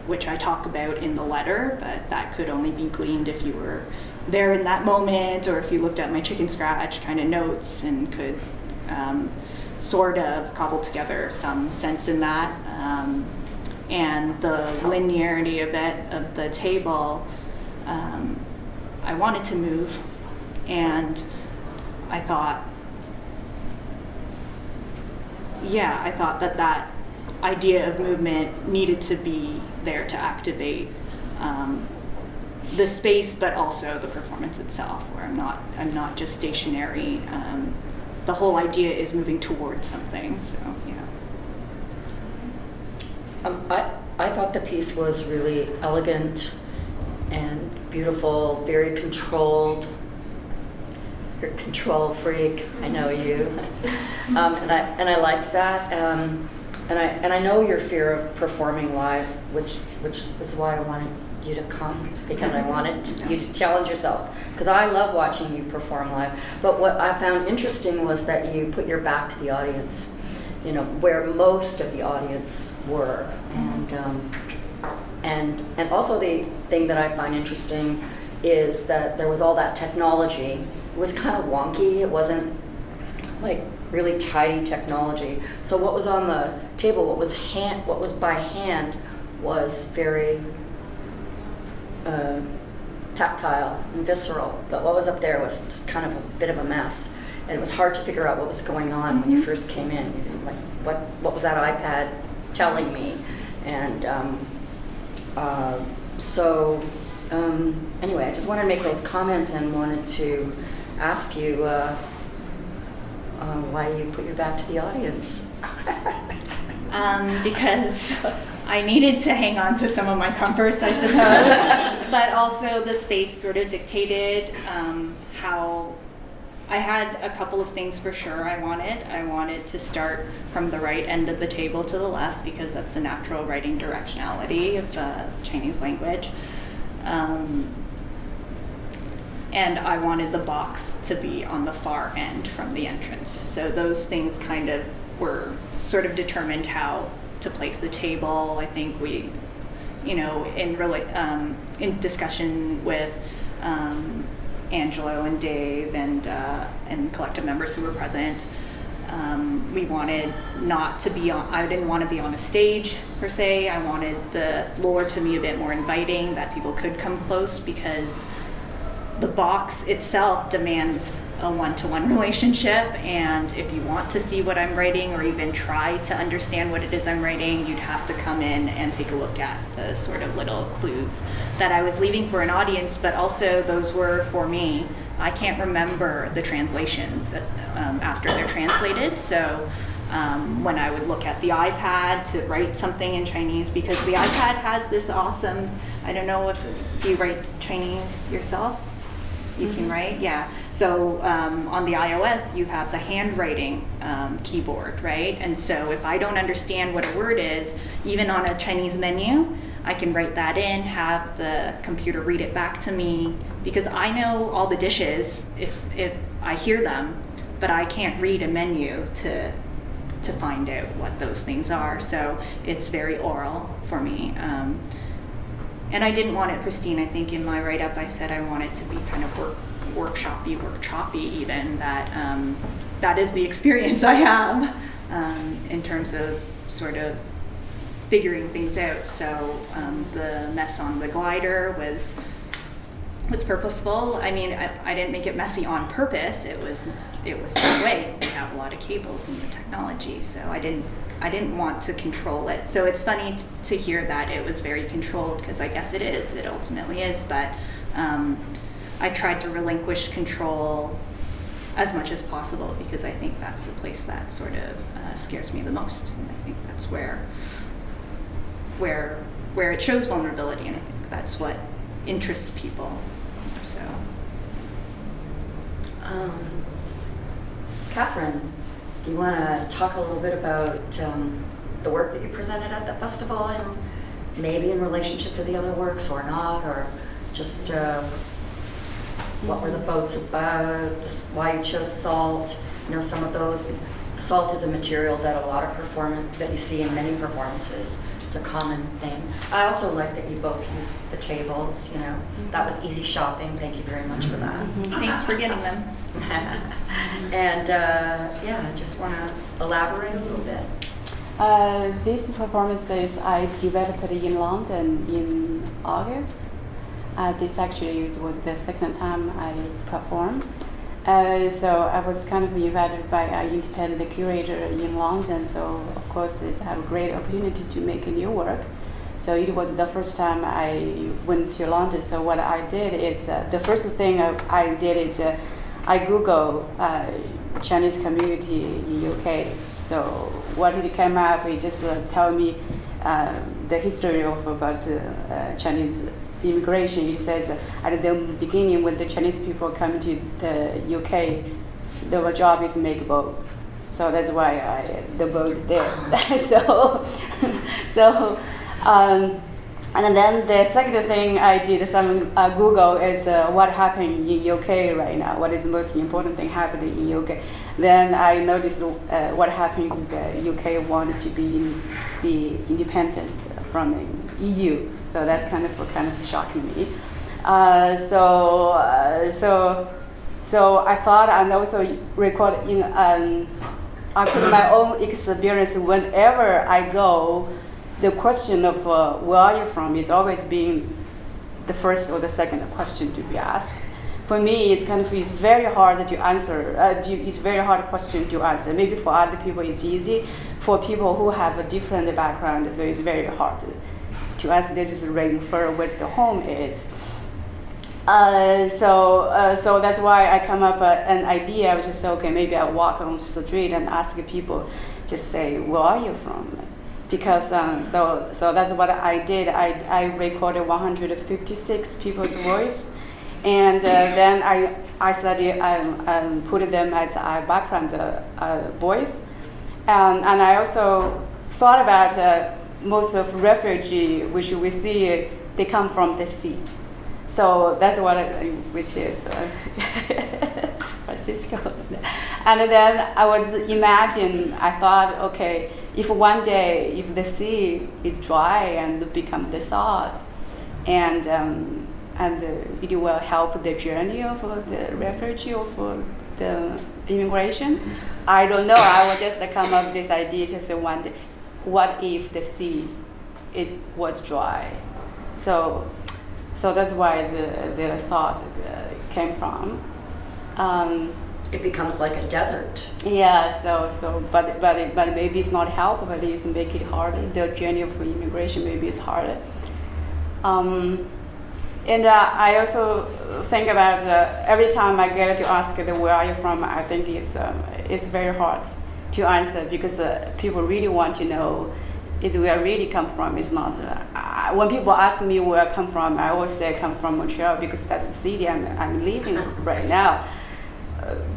which I talk about in the letter, but that could only be gleaned if you were there in that moment, or if you looked at my chicken scratch kind of notes and could sort of cobble together some sense in that. And the linearity of the table, I wanted to move, and I thought that idea of movement needed to be there to activate the space, but also the performance itself, where I'm not just stationary. The whole idea is moving towards something. So I thought the piece was really elegant and beautiful, very controlled. You're a control freak, I know you. And I liked that. And I know your fear of performing live, which is why I wanted you to come, because I wanted you to challenge yourself, because I love watching you perform live. But what I found interesting was that you put your back to the audience, where most of the audience were. And also the thing that I find interesting is that there was all that technology. It was kind of wonky. It wasn't like really tidy technology. So what was on the table, what was by hand, was very tactile and visceral. But what was up there was just kind of a bit of a mess. And it was hard to figure out what was going on when you first came in. You didn't, like, what was that iPad telling me? And anyway, I just wanted to make those comments and wanted to ask you why you put your back to the audience. because I needed to hang on to some of my comforts, I suppose, but also the space sort of dictated how I had a couple of things for sure I wanted to start from the right end of the table to the left, because that's the natural writing directionality of Chinese language. And I wanted the box to be on the far end from the entrance. So those things kind of were sort of determined how to place the table. I think we, in discussion with Angelo and Dave and collective members who were present, We wanted not to be on, I didn't want to be on a stage per se. I wanted the floor to be a bit more inviting, that people could come close, because the box itself demands a one-to-one relationship, and if you want to see what I'm writing or even try to understand what it is I'm writing, you'd have to come in and take a look at the sort of little clues that I was leaving for an audience, but also those were for me. I can't remember the translations after they're translated, so when I would look at the iPad to write something in Chinese, because the iPad has this awesome, I don't know if you write Chinese yourself? You can write, yeah. So on the iOS, you have the handwriting keyboard, right? And so if I don't understand what a word is, even on a Chinese menu, I can write that in, have the computer read it back to me, because I know all the dishes if I hear them, but I can't read a menu to find out what those things are. So it's very oral for me. And I didn't want it pristine. I think in my write-up I said I want it to be kind of workshoppy even, that is the experience I have in terms of sort of figuring things out. So the mess on the glider was purposeful. I mean, I didn't make it messy on purpose. It was that way. We have a lot of cables in the technology, so I didn't want to control it. So it's funny to hear that it was very controlled, because I guess it is. It ultimately is. But I tried to relinquish control as much as possible, because I think that's the place that sort of scares me the most. And I think that's where it shows vulnerability, and I think that's what interests people. So, Catherine, do you want to talk a little bit about the work that you presented at the festival, and maybe in relationship to the other works or not, or just what were the boats about, just why you chose salt? You know, some of those, salt is a material that that you see in many performances. It's a common thing. I also like that you both used the tables, you know. That was easy shopping. Thank you very much for that. thanks for getting them. And I just want to elaborate a little bit. These performances I developed in London in August. This actually was the second time I performed. So I was kind of invited by an independent curator in London. So of course it's a great opportunity to make a new work. So it was the first time I went to London. So what I did is, the first thing I did is I Googled Chinese community in UK. So what it came up, it just tell me the history of about Chinese immigration. It says at the beginning, when the Chinese people come to the UK, their job is make boat. So that's why the boat is there. And then the second thing I did some Google is what happened in UK right now. What is the most important thing happening in UK? Then I noticed what happened is the UK wanted to be independent from the EU. So that's kind of shocking me. So I thought, and also record in I put my own experience whenever I go. The question of where are you from is always being the first or the second question to be asked. For me, it's very hard to answer. It's very hard question to answer. Maybe for other people it's easy. For people who have a different background, so it's very hard to answer. This is refer where the home is. So that's why I come up an idea. I was just say, okay, maybe I walk on the street and ask people, just say, where are you from? Because so that's what I did. I recorded 156 people's voice, and then I studied put them as a background voice, and I also thought about most of refugee which we see they come from the sea. So that's what which is Francisco. And then I was I thought, okay, if one day, if the sea is dry and become the salt, and it will help the journey of the refugee of the immigration. I don't know. I will just come up with this idea. Just wonder, what if the sea it was dry? So that's why the thought came from. It becomes like a desert. Yeah. But maybe it's not helpful. But it's make it harder. The journey of immigration maybe it's harder. And I also think about every time I get to ask where are you from, I think it's very hard to answer because people really want to know is where I really come from. It's not when people ask me where I come from, I always say I come from Montreal because that's the city I'm living right now.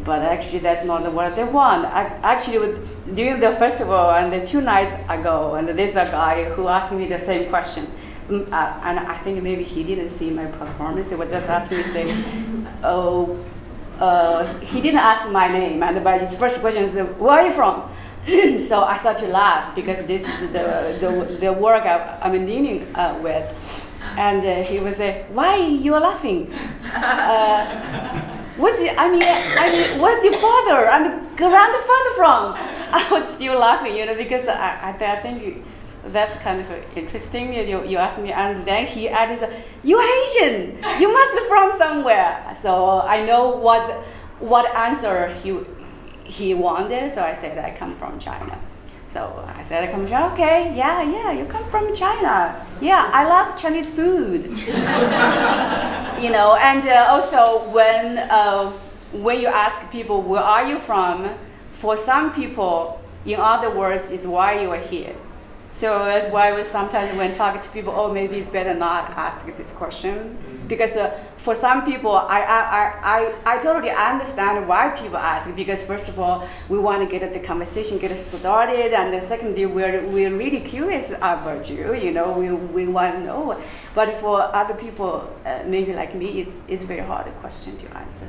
But actually, that's not what they want. During the festival and the 2 nights ago, and there's a guy who asked me the same question. And I think maybe he didn't see my performance. He was just asking me, saying, he didn't ask my name. And by his first question is, where are you from? So I started to laugh because this is the work I'm dealing with. And he was say, why you are laughing? What's your father and grandfather from? I was still laughing, because I think that's kind of interesting. You asked me, and then he added, "You're Asian. You must be from somewhere." So I know what answer he wanted. So I said I come from China. So I said I come from China. Okay, yeah, you come from China. Yeah, I love Chinese food. And also when you ask people where are you from, for some people, in other words, is why you are here. So that's why sometimes when talking to people, maybe it's better not ask this question, because for some people, I totally understand why people ask. Because first of all, we want to get the conversation get started, and secondly, we're really curious about you. We want to know. But for other people, maybe like me, it's very hard question to answer.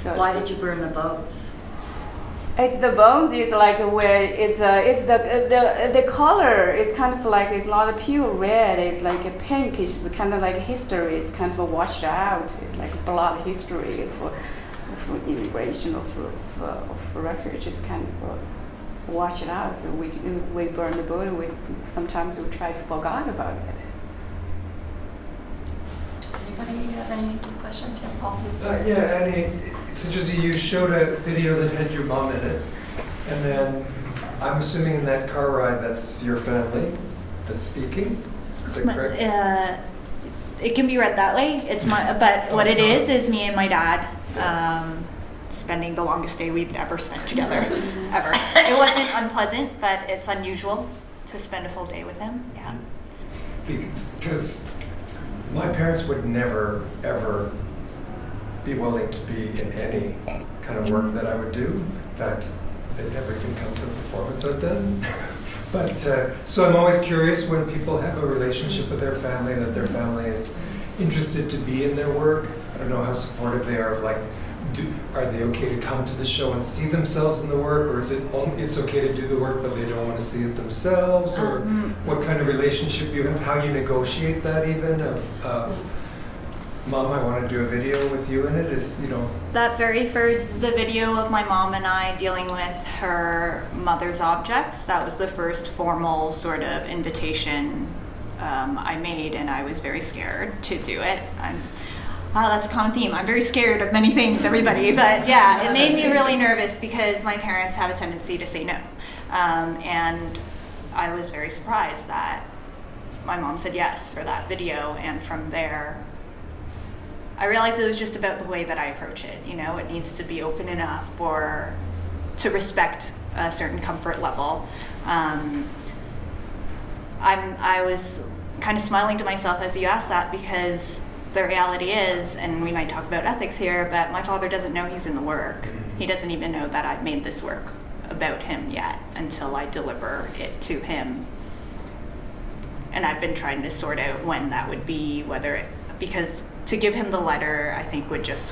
So why did you burn the boats? It's the bones. Is like where it's the color is kind of like it's not a pure red. It's like a pink. It's kind of like history. It's kind of washed out. It's like blood history for immigration or for refugees. Kind of wash it out. We burn the boat. Sometimes we try to forget about it. Anybody have any questions for Paul? Yeah, Annie, it's interesting. You showed a video that had your mom in it, and then I'm assuming in that car ride that's your family that's speaking. Is that correct? It can be read that way. But what it is me and my dad spending the longest day we've ever spent together, ever. It wasn't unpleasant, but it's unusual to spend a full day with him. Yeah. Because my parents would never, ever be willing to be in any kind of work that I would do. In fact, they'd never even come to a performance I've done. But so I'm always curious when people have a relationship with their family, that their family is interested to be in their work. I don't know how supportive they are of are they okay to come to the show and see themselves in the work, or is it's okay to do the work but they don't want to see it themselves, or what kind of relationship you have, how you negotiate that even of Mom, I want to do a video with you in it, That very first, the video of my mom and I dealing with her mother's objects, that was the first formal sort of invitation I made, and I was very scared to do it. That's a common theme. I'm very scared of many things, everybody. But yeah, it made me really nervous because my parents have a tendency to say no. And I was very surprised that my mom said yes for that video. And from there, I realized it was just about the way that I approach it. It needs to be open enough to respect a certain comfort level. I was kind of smiling to myself as you asked that, because the reality is, and we might talk about ethics here, but my father doesn't know he's in the work. He doesn't even know that I've made this work about him yet until I deliver it to him. And I've been trying to sort out when that would be, because to give him the letter, I think would just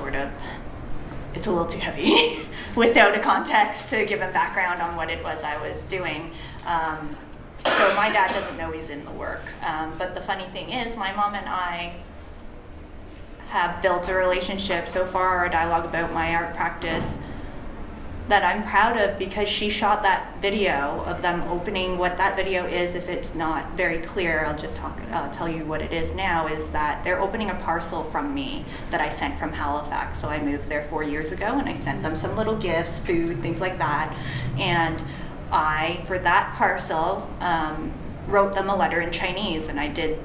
it's a little too heavy without a context to give him background on what it was I was doing. So my dad doesn't know he's in the work. But the funny thing is, my mom and I have built a relationship so far, a dialogue about my art practice that I'm proud of, because she shot that video of them opening. What that video is, if it's not very clear, I'll tell you what it is now, is that they're opening a parcel from me that I sent from Halifax. So I moved there 4 years ago, and I sent them some little gifts, food, things like that. And I, for that parcel, wrote them a letter in Chinese, and I did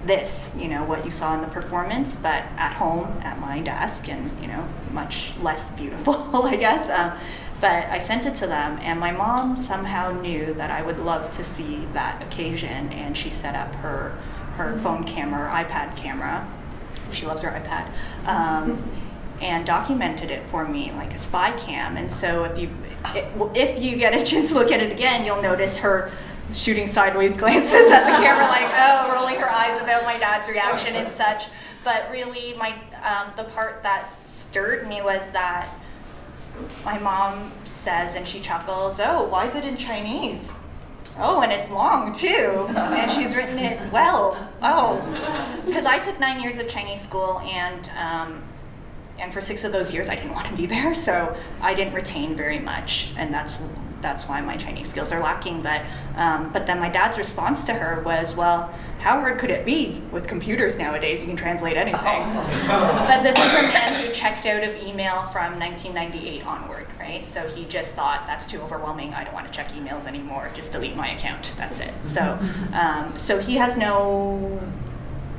this, what you saw in the performance, but at home at my desk, and much less beautiful, I guess. But I sent it to them, and my mom somehow knew that I would love to see that occasion, and she set up her phone camera, iPad camera. She loves her iPad. And documented it for me like a spy cam. And so if you get a chance to look at it again, you'll notice her shooting sideways glances at the camera, like, rolling her eyes about my dad's reaction and such. But really, the part that stirred me was that my mom says, and she chuckles, "Oh, why is it in Chinese? Oh, and it's long too, and she's written it well. Oh," because I took 9 years of Chinese school, and for 6 of those years I didn't want to be there, so I didn't retain very much, and that's why my Chinese skills are lacking. But then my dad's response to her was, "Well, how hard could it be? With computers nowadays, you can translate anything." But this is a man who checked out of email from 1998 onward, right? So he just thought, that's too overwhelming. I don't want to check emails anymore. Just delete my account. That's it. So he has no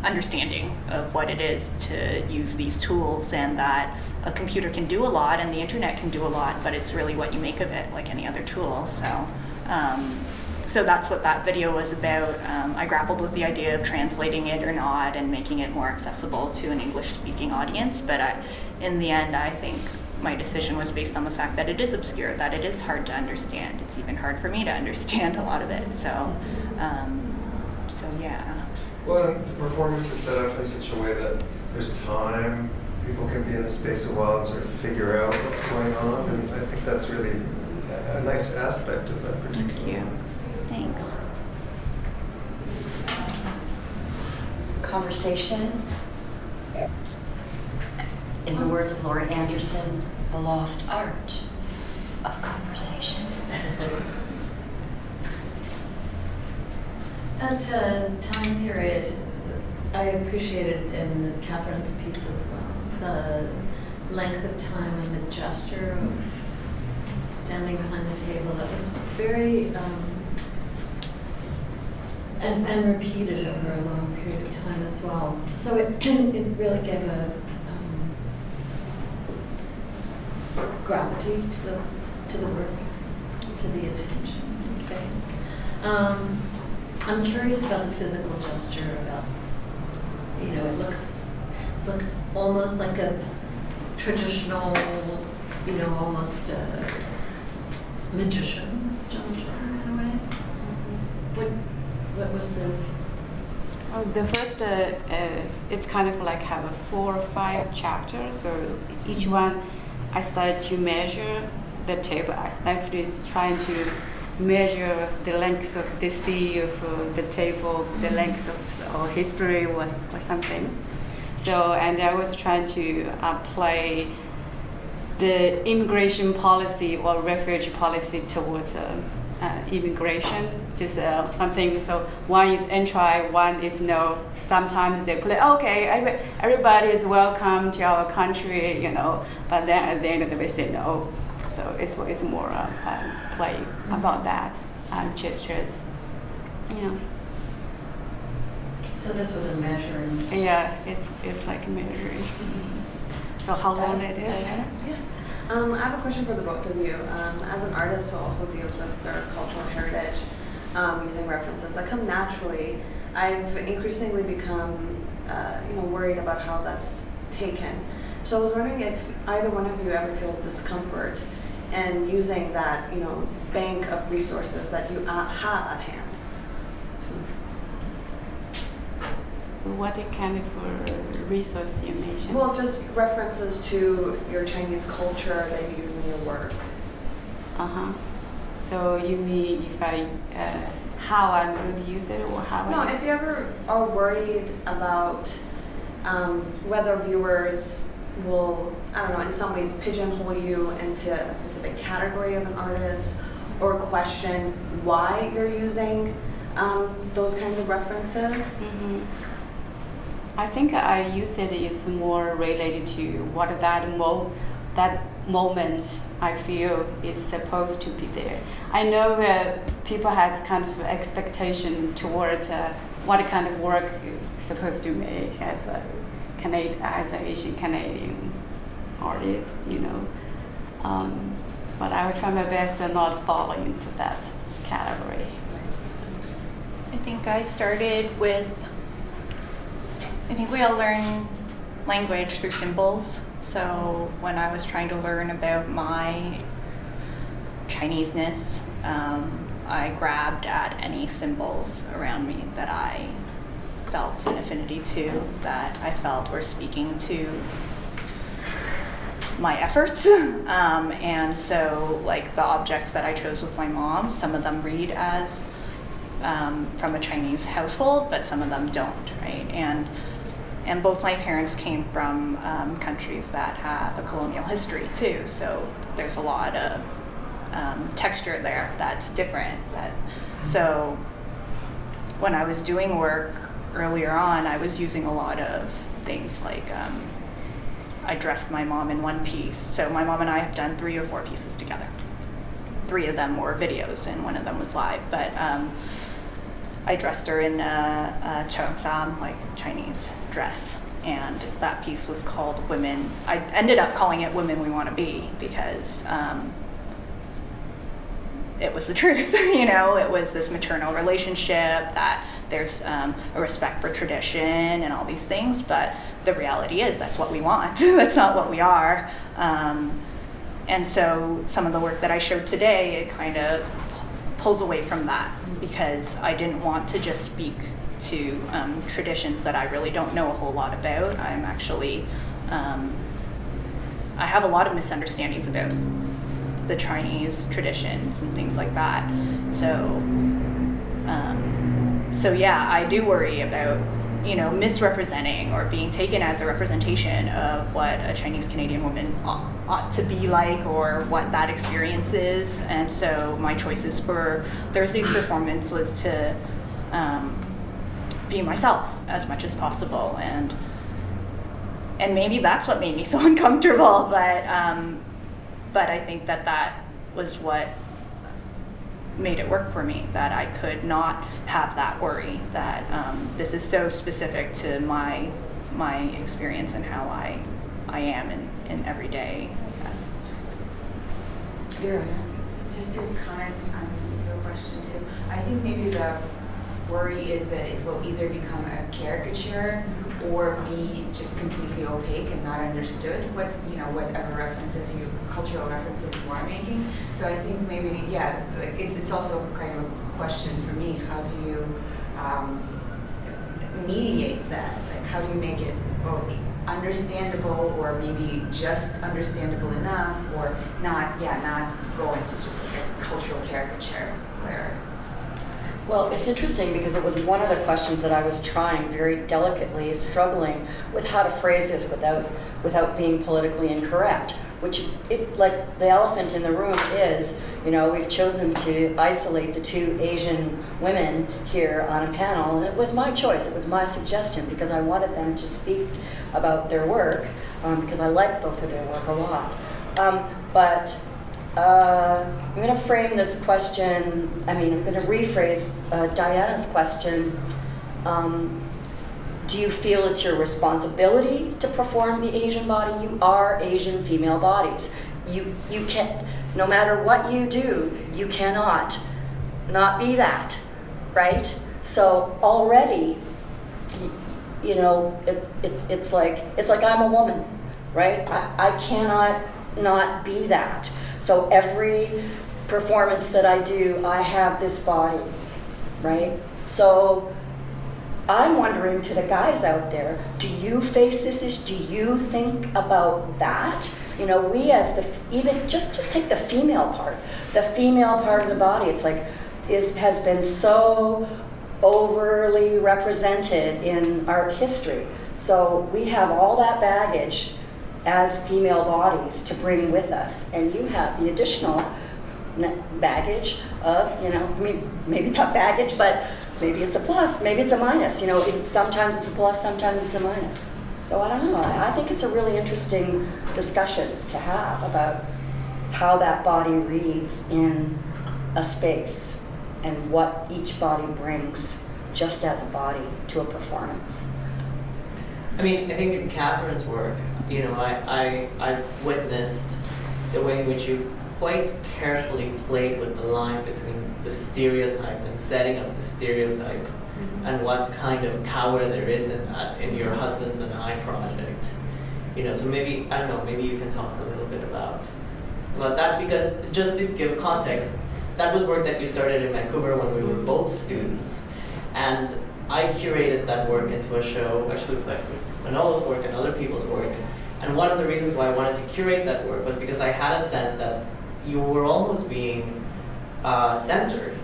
understanding of what it is to use these tools, and that a computer can do a lot and the internet can do a lot, but it's really what you make of it, like any other tool. So that's what that video was about. I grappled with the idea of translating it or not and making it more accessible to an English-speaking audience, but in the end, I think my decision was based on the fact that it is obscure, that it is hard to understand. It's even hard for me to understand a lot of it. So yeah. Well, the performance is set up in such a way that there's time, people can be in the space a while and sort of figure out what's going on, and I think that's really a nice aspect of that particular Thank you. one. Thanks. Conversation. In the words of Laurie Anderson, the lost art of conversation. That time period, I appreciated in Catherine's piece as well, the length of time and the gesture of standing behind the table. That was very, and repeated over a long period of time as well. So it really gave a gravity to the work, to the attention and space. I'm curious about the physical gesture, about, it looks almost like a traditional, almost magician's gesture in a way. What was the... Oh, the first, it's kind of like have a 4 or 5 chapters, so each one I started to measure the table. I actually is trying to measure the length of the sea of the table, the length of or history was something. So, and I was trying to apply the immigration policy or refugee policy towards immigration, just something. So one is entry, one is no. Sometimes they play, okay, everybody is welcome to our country, but then at the end of the day, they say no. So it's more play about that, gestures. Yeah. So this was a measuring. Yeah, it's like measuring. So how long it is? I have a question for the both of you. As an artist who also deals with their cultural heritage, using references that come naturally, I've increasingly become, worried about how that's taken. So I was wondering if either one of you ever feels discomfort in using that, bank of resources that you have at hand. What kind of resource you mentioned? Well, just references to your Chinese culture that you use in your work. So you mean if how I'm going to use it, or how? No, if you ever are worried about whether viewers will, I don't know, in some ways pigeonhole you into a specific category of an artist, or question why you're using those kinds of references? Mm-hmm. I think I use it is more related to what that moment I feel is supposed to be there. I know that people has kind of expectation toward what kind of work you're supposed to make as an Asian Canadian artist, you know. But I would try my best to not fall into that category. I think I started with, I think we all learn language through symbols. So when I was trying to learn about my Chineseness, I grabbed at any symbols around me that I felt an affinity to, that I felt were speaking to my efforts. And so like the objects that I chose with my mom, some of them read as from a Chinese household, but some of them don't, right? And both my parents came from countries that have a colonial history too, so there's a lot of texture there that's different. So when I was doing work earlier on, I was using a lot of things like I dressed my mom in one piece. So my mom and I have done 3 or 4 pieces together. 3 of them were videos and 1 of them was live, but I dressed her in a Cheung, like Chinese dress, and that piece was called Women. I ended up calling it Women We Want to Be because it was the truth, you know. It was this maternal relationship, that there's a respect for tradition and all these things, but the reality is that's what we want. That's not what we are. And so some of the work that I showed today, it kind of pulls away from that, because I didn't want to just speak to traditions that I really don't know a whole lot about. I'm actually, I have a lot of misunderstandings about the Chinese traditions and things like that. So yeah, I do worry about, you know, misrepresenting or being taken as a representation of what a Chinese Canadian woman ought to be like, or what that experience is. And so my choices for Thursday's performance was to be myself as much as possible, and maybe that's what made me so uncomfortable, but I think that was what made it work for me, that I could not have that worry, that this is so specific to my experience and how I am in every day, I guess. Vera. Just to comment on your question too, I think maybe the worry is that it will either become a caricature or be just completely opaque and not understood, whatever cultural references you are making. So I think maybe, yeah, like it's also kind of a question for me. How do you mediate that? Like, how do you make it understandable, or maybe just understandable enough, or not go into just like a cultural caricature where it's... Well, it's interesting because it was one of the questions that I was trying very delicately, struggling with how to phrase this without being politically incorrect, which, like the elephant in the room is, we've chosen to isolate the 2 Asian women here on a panel, and it was my choice, it was my suggestion, because I wanted them to speak about their work, because I like both of their work a lot. I'm going to frame this question, I'm going to rephrase Diana's question. Do you feel it's your responsibility to perform the Asian body? You are Asian female bodies. You can't, no matter what you do, you cannot not be that, right? So already, it's like I'm a woman, right? I cannot not be that. So every performance that I do, I have this body, right? So I'm wondering to the guys out there, do you face this issue? Do you think about that? We as even just take the female part. The female part of the body, it's like, has been so overly represented in art history. So we have all that baggage as female bodies to bring with us, and you have the additional baggage of, I mean, maybe not baggage, but maybe it's a plus, maybe it's a minus. Sometimes it's a plus, sometimes it's a minus. So I don't know. I think it's a really interesting discussion to have about how that body reads in a space and what each body brings just as a body to a performance. I mean, I think in Catherine's work, I've witnessed the way in which you quite carefully played with the line between the stereotype and setting up the stereotype, and what kind of power there is in that in your Husbands and I project. So maybe, I don't know, maybe you can talk a little bit about that, because just to give context, that was work that you started in Vancouver when we were both students, and I curated that work into a show, actually with Manolo's work and other people's work, and one of the reasons why I wanted to curate that work was because I had a sense that you were almost being censored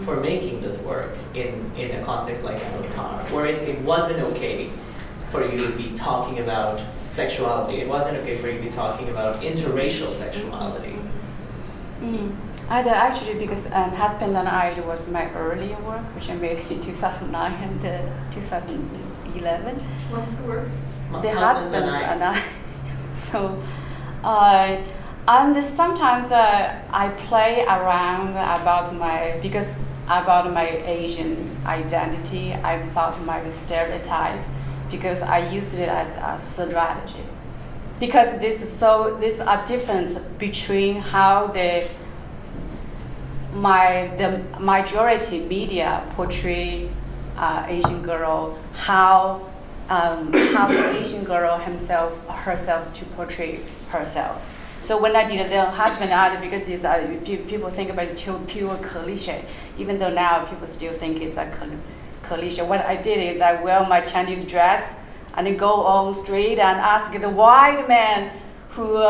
for making this work in a context like Americana, where it wasn't okay for you to be talking about sexuality. It wasn't okay for you to be talking about interracial sexuality. Actually, because Husband and I was my earlier work, which I made in 2009 and 2011. What's the work? The Husbands and I. So, and sometimes I play around about my Asian identity, about my stereotype, because I used it as a strategy. Because this are different between how the majority media portray Asian girl, how the Asian girl herself to portray herself. So when I did the Husband and I, because it's people think about it pure cliche, even though now people still think it's a cliche. What I did is I wear my Chinese dress and then go on street and ask the white man who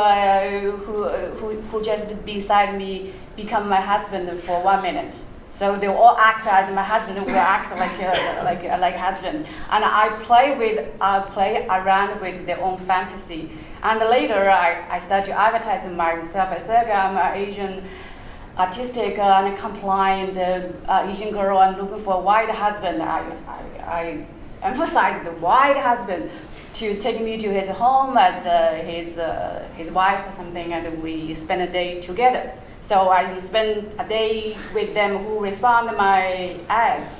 just beside me become my husband for 1 minute. So they all act as my husband, will act like husband, and I play around with their own fantasy. And later I started to advertise myself. I said I'm an Asian, artistic and compliant Asian girl and looking for a white husband. I emphasized the white husband to take me to his home as his wife or something, and we spend a day together. So I spend a day with them who respond to my ads.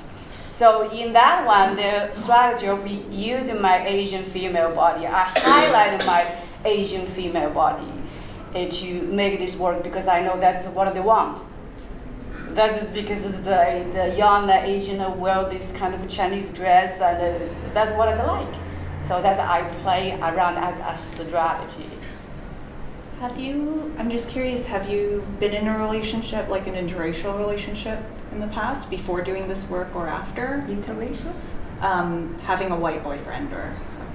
So in that one, the strategy of using my Asian female body, I highlighted my Asian female body to make this work, because I know that's what they want. That's just because the young Asian wear this kind of Chinese dress, and that's what I like. So that's I play around as a strategy. I'm just curious, have you been in a relationship, like an interracial relationship in the past, before doing this work or after? Interracial? Having a white boyfriend or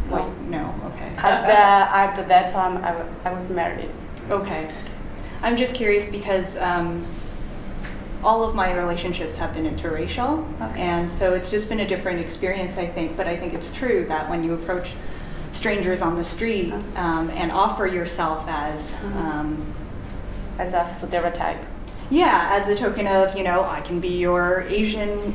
white, no, okay. At that time, I was married. Okay. I'm just curious because all of my relationships have been interracial, and so it's just been a different experience, I think, but I think it's true that when you approach strangers on the street and offer yourself as a stereotype. Yeah, as a token of, I can be your Asian,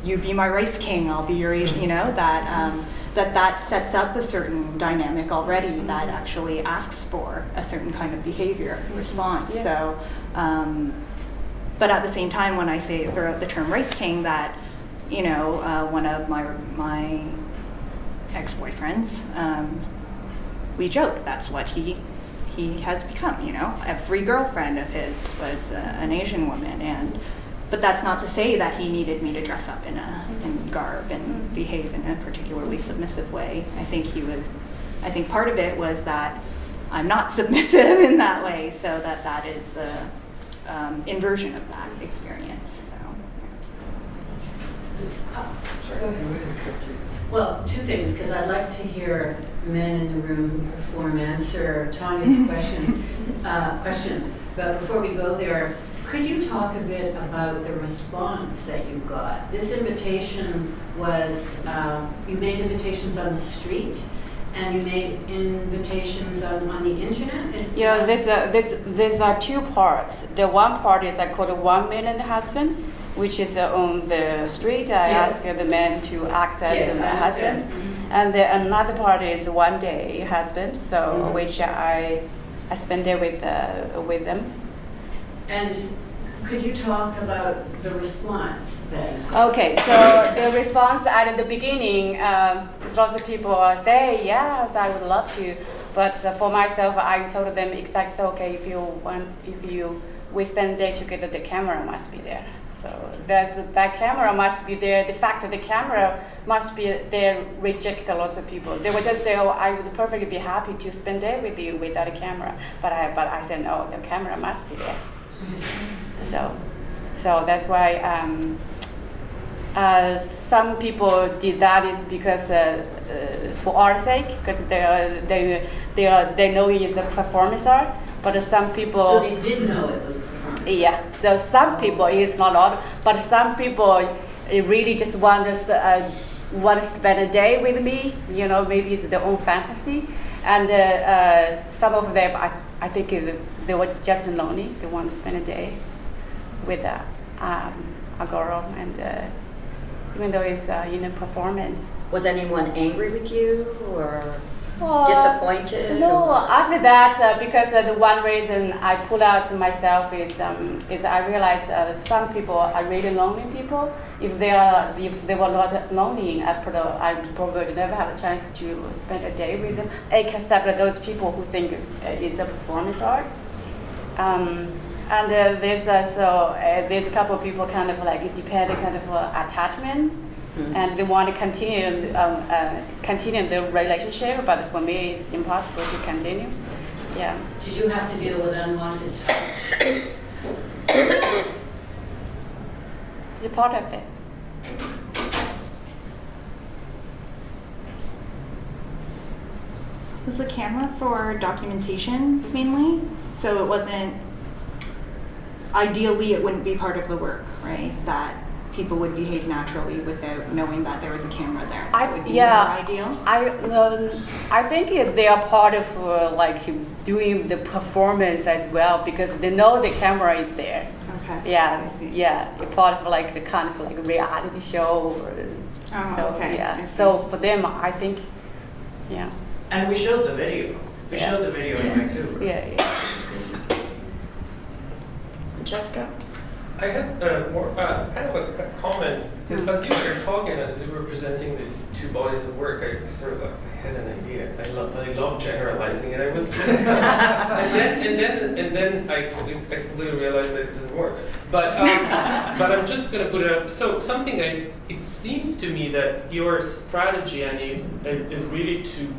you be my rice king, I'll be your Asian, that sets up a certain dynamic already that actually asks for a certain kind of behavior response. Yeah. So, but at the same time, when I say the term rice king, that, one of my ex-boyfriends, we joke that's what he has become. Every girlfriend of his was an Asian woman, but that's not to say that he needed me to dress up in garb and behave in a particularly submissive way. I think part of it was that I'm not submissive in that way, so that is the inversion of that experience. Well, two things, because I'd like to hear men in the room who perform answer Tanya's question. But before we go there, Could you talk a bit about the response that you got? This invitation was, you made invitations on the street, and you made invitations on the internet? Yeah, there's two parts. The one part is I called 1 Million Husband, which is on the street. I ask the man to act as my husband. And another part is 1 day husband, so which I spend there with them. And could you talk about the response then? Okay, so the response at the beginning, there's lots of people say, yes, I would love to. But for myself, I told them exactly, okay, we spend a day together, the camera must be there. So that camera must be there. The fact that the camera must be there reject lots of people. They would just say, oh, I would perfectly be happy to spend a day with you without a camera. But I said, no, the camera must be there. So that's why some people did that is because for our sake, because they know it's a performance art. But some people. So they did know it was a performance. Yeah. So some people, it's not all, but some people really just want to spend a day with me. You know, maybe it's their own fantasy, and some of them, I think they were just lonely. They want to spend a day with a girl, and even though it's in a performance. Was anyone angry with you or disappointed? No, after that, because the one reason I pull out myself is I realize some people are really lonely people. If they were not lonely, I probably would never have a chance to spend a day with them, except those people who think it's a performance art. And there's a couple of people kind of like dependent kind of attachment. And they want to continue the relationship, but for me it's impossible to continue. Yeah. Did you have to deal with unwanted touch? It's part of it. Was the camera for documentation mainly? So it wasn't, ideally it wouldn't be part of the work, right? That people would behave naturally without knowing that there was a camera there. That would be more ideal. I think they are part of like doing the performance as well because they know the camera is there. Okay. Yeah, I see. yeah, a part of like a kind of like reality show. Okay. Yeah. So for them, I think, yeah. And we showed the video. We showed the video in Vancouver. Yeah. Jessica? I had more kind of a comment. As you were talking, as you were presenting these two bodies of work, I sort of I had an idea. I love generalizing, and I was, and then I completely realized that it doesn't work. But I'm just going to put it up. So something it seems to me that your strategy, Annie, is really to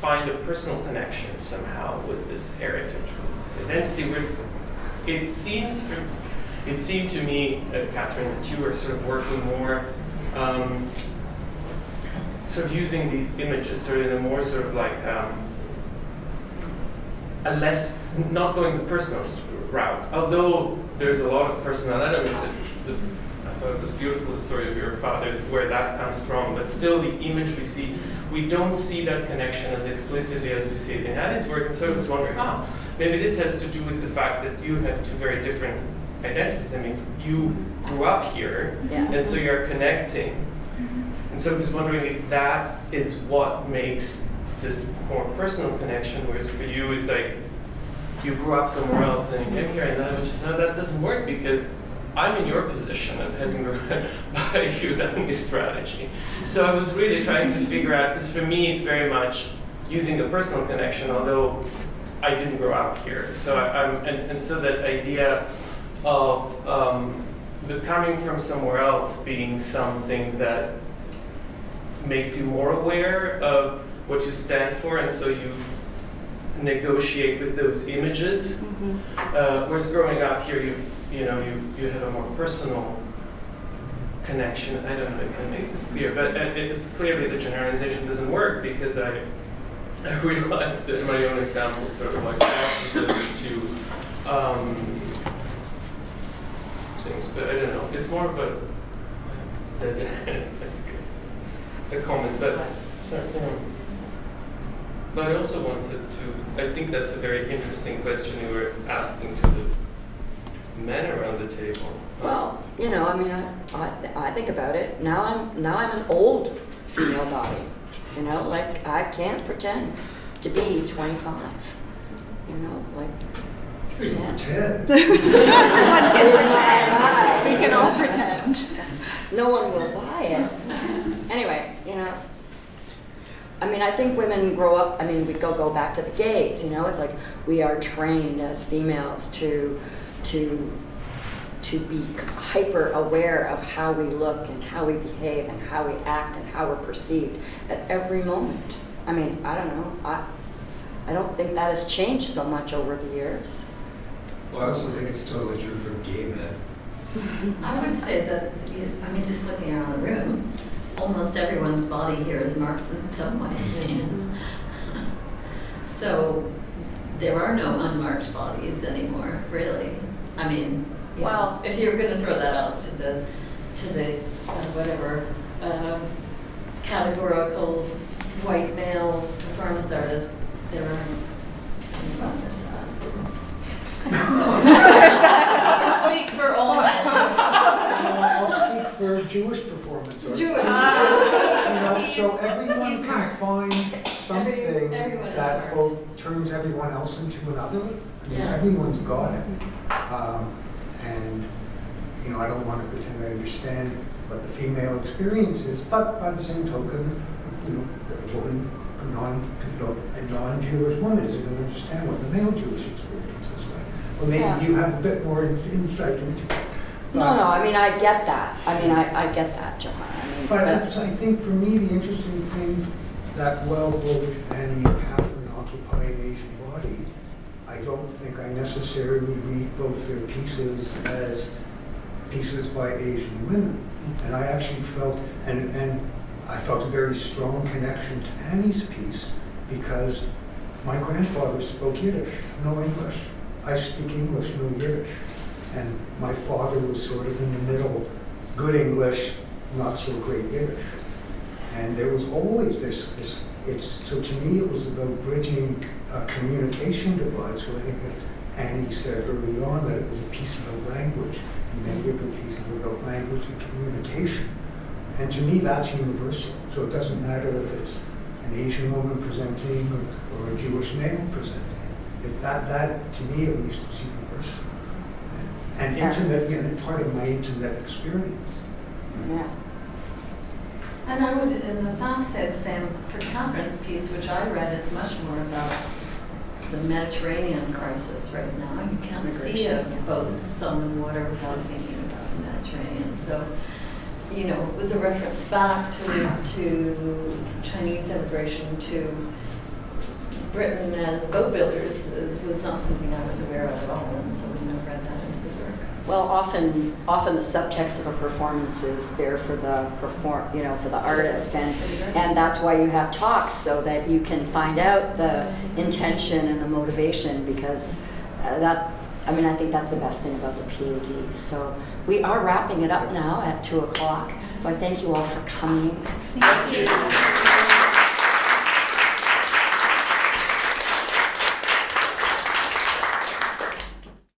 find a personal connection somehow with this heritage, with this identity. It seemed to me, Catherine, that you were sort of working more, sort of using these images sort of in a more sort of like a less, not going the personal route. Although there's a lot of personal elements. I thought it was beautiful, the story of your father, where that comes from. But still, the image we see, we don't see that connection as explicitly as we see it in Annie's work. And so I was wondering, maybe this has to do with the fact that you have two very different identities. I mean, you grew up here, and so you're connecting. And so I was wondering if that is what makes this more personal connection, whereas for you it's like you grew up somewhere else and you came here, and then I was just, no, that doesn't work because I'm in your position of having using this strategy. So I was really trying to figure out, because for me it's very much using the personal connection, although I didn't grow up here. So and so that idea of the coming from somewhere else being something that makes you more aware of what you stand for, and so you negotiate with those images. Whereas growing up here, you have a more personal connection. I don't know if I make this clear, but it's clearly the generalization doesn't work because I realized that in my own example, sort of like to things, but I don't know. It's more of a comment, but but I also wanted to. I think that's a very interesting question you were asking to the men around the table. Well, you know, I mean, I think about it. Now I'm an old female body. You know, like I can't pretend to be 25. You know, like. You can pretend. Everyone can pretend. We can all pretend. No one will buy it. Anyway, you know. I mean, I think women grow up. I mean, we go back to the gays. You know, it's like we are trained as females to be hyper aware of how we look and how we behave and how we act and how we're perceived at every moment. I mean, I don't know. I don't think that has changed so much over the years. Well, I also think it's totally true for gay men. I would say that, I mean, just looking around the room, almost everyone's body here is marked in some way. So there are no unmarked bodies anymore, really. I mean, well, if you're going to throw that out to the whatever categorical white male performance artist, there aren't any others. Speak for all men. I'll speak for Jewish performance art. Jewish. So everyone he's can marked. find something everyone is that marked. both turns everyone else into another. I mean, Yeah. everyone's got it. And, you know, I don't want to pretend I understand what the female experience is, but by the same token, you know, the woman, a non-Jewish woman isn't going to understand what the male Jewish experience is like. Or maybe you have a bit more insight into it. No, I mean, I get that. I mean, I get that, John. I mean, But I think for me, the interesting thing that while both Annie and Catherine occupy an Asian body, I don't think I necessarily read both their pieces as pieces by Asian women. And I actually felt, and I felt a very strong connection to Annie's piece because my grandfather spoke Yiddish, no English. I speak English, no Yiddish. And my father was sort of in the middle, good English, not so great Yiddish. And there was always this so to me it was about bridging a communication divide. So I think that Annie said early on that it was a piece about language, and many of her pieces were about language and communication. And to me that's universal. So it doesn't matter if it's an Asian woman presenting or a Jewish male presenting. That to me at least is universal. And intimate, and part of my intimate experience. Yeah. And I would, in the fact, say the same for Catherine's piece, which I read, is much more about the Mediterranean crisis right now. You can't see a boat sung in water without thinking about the Mediterranean. So, you know, with the reference back to Chinese immigration to Britain as boat builders was not something I was aware of at all, and so we never read that into the work. Well, often the subtext of a performance is there for the for the artist, and that's why you have talks so that you can find out the intention and the motivation, because I think that's the best thing about the PADs. So we are wrapping it up now at 2:00. So I thank you all for coming. Thank you.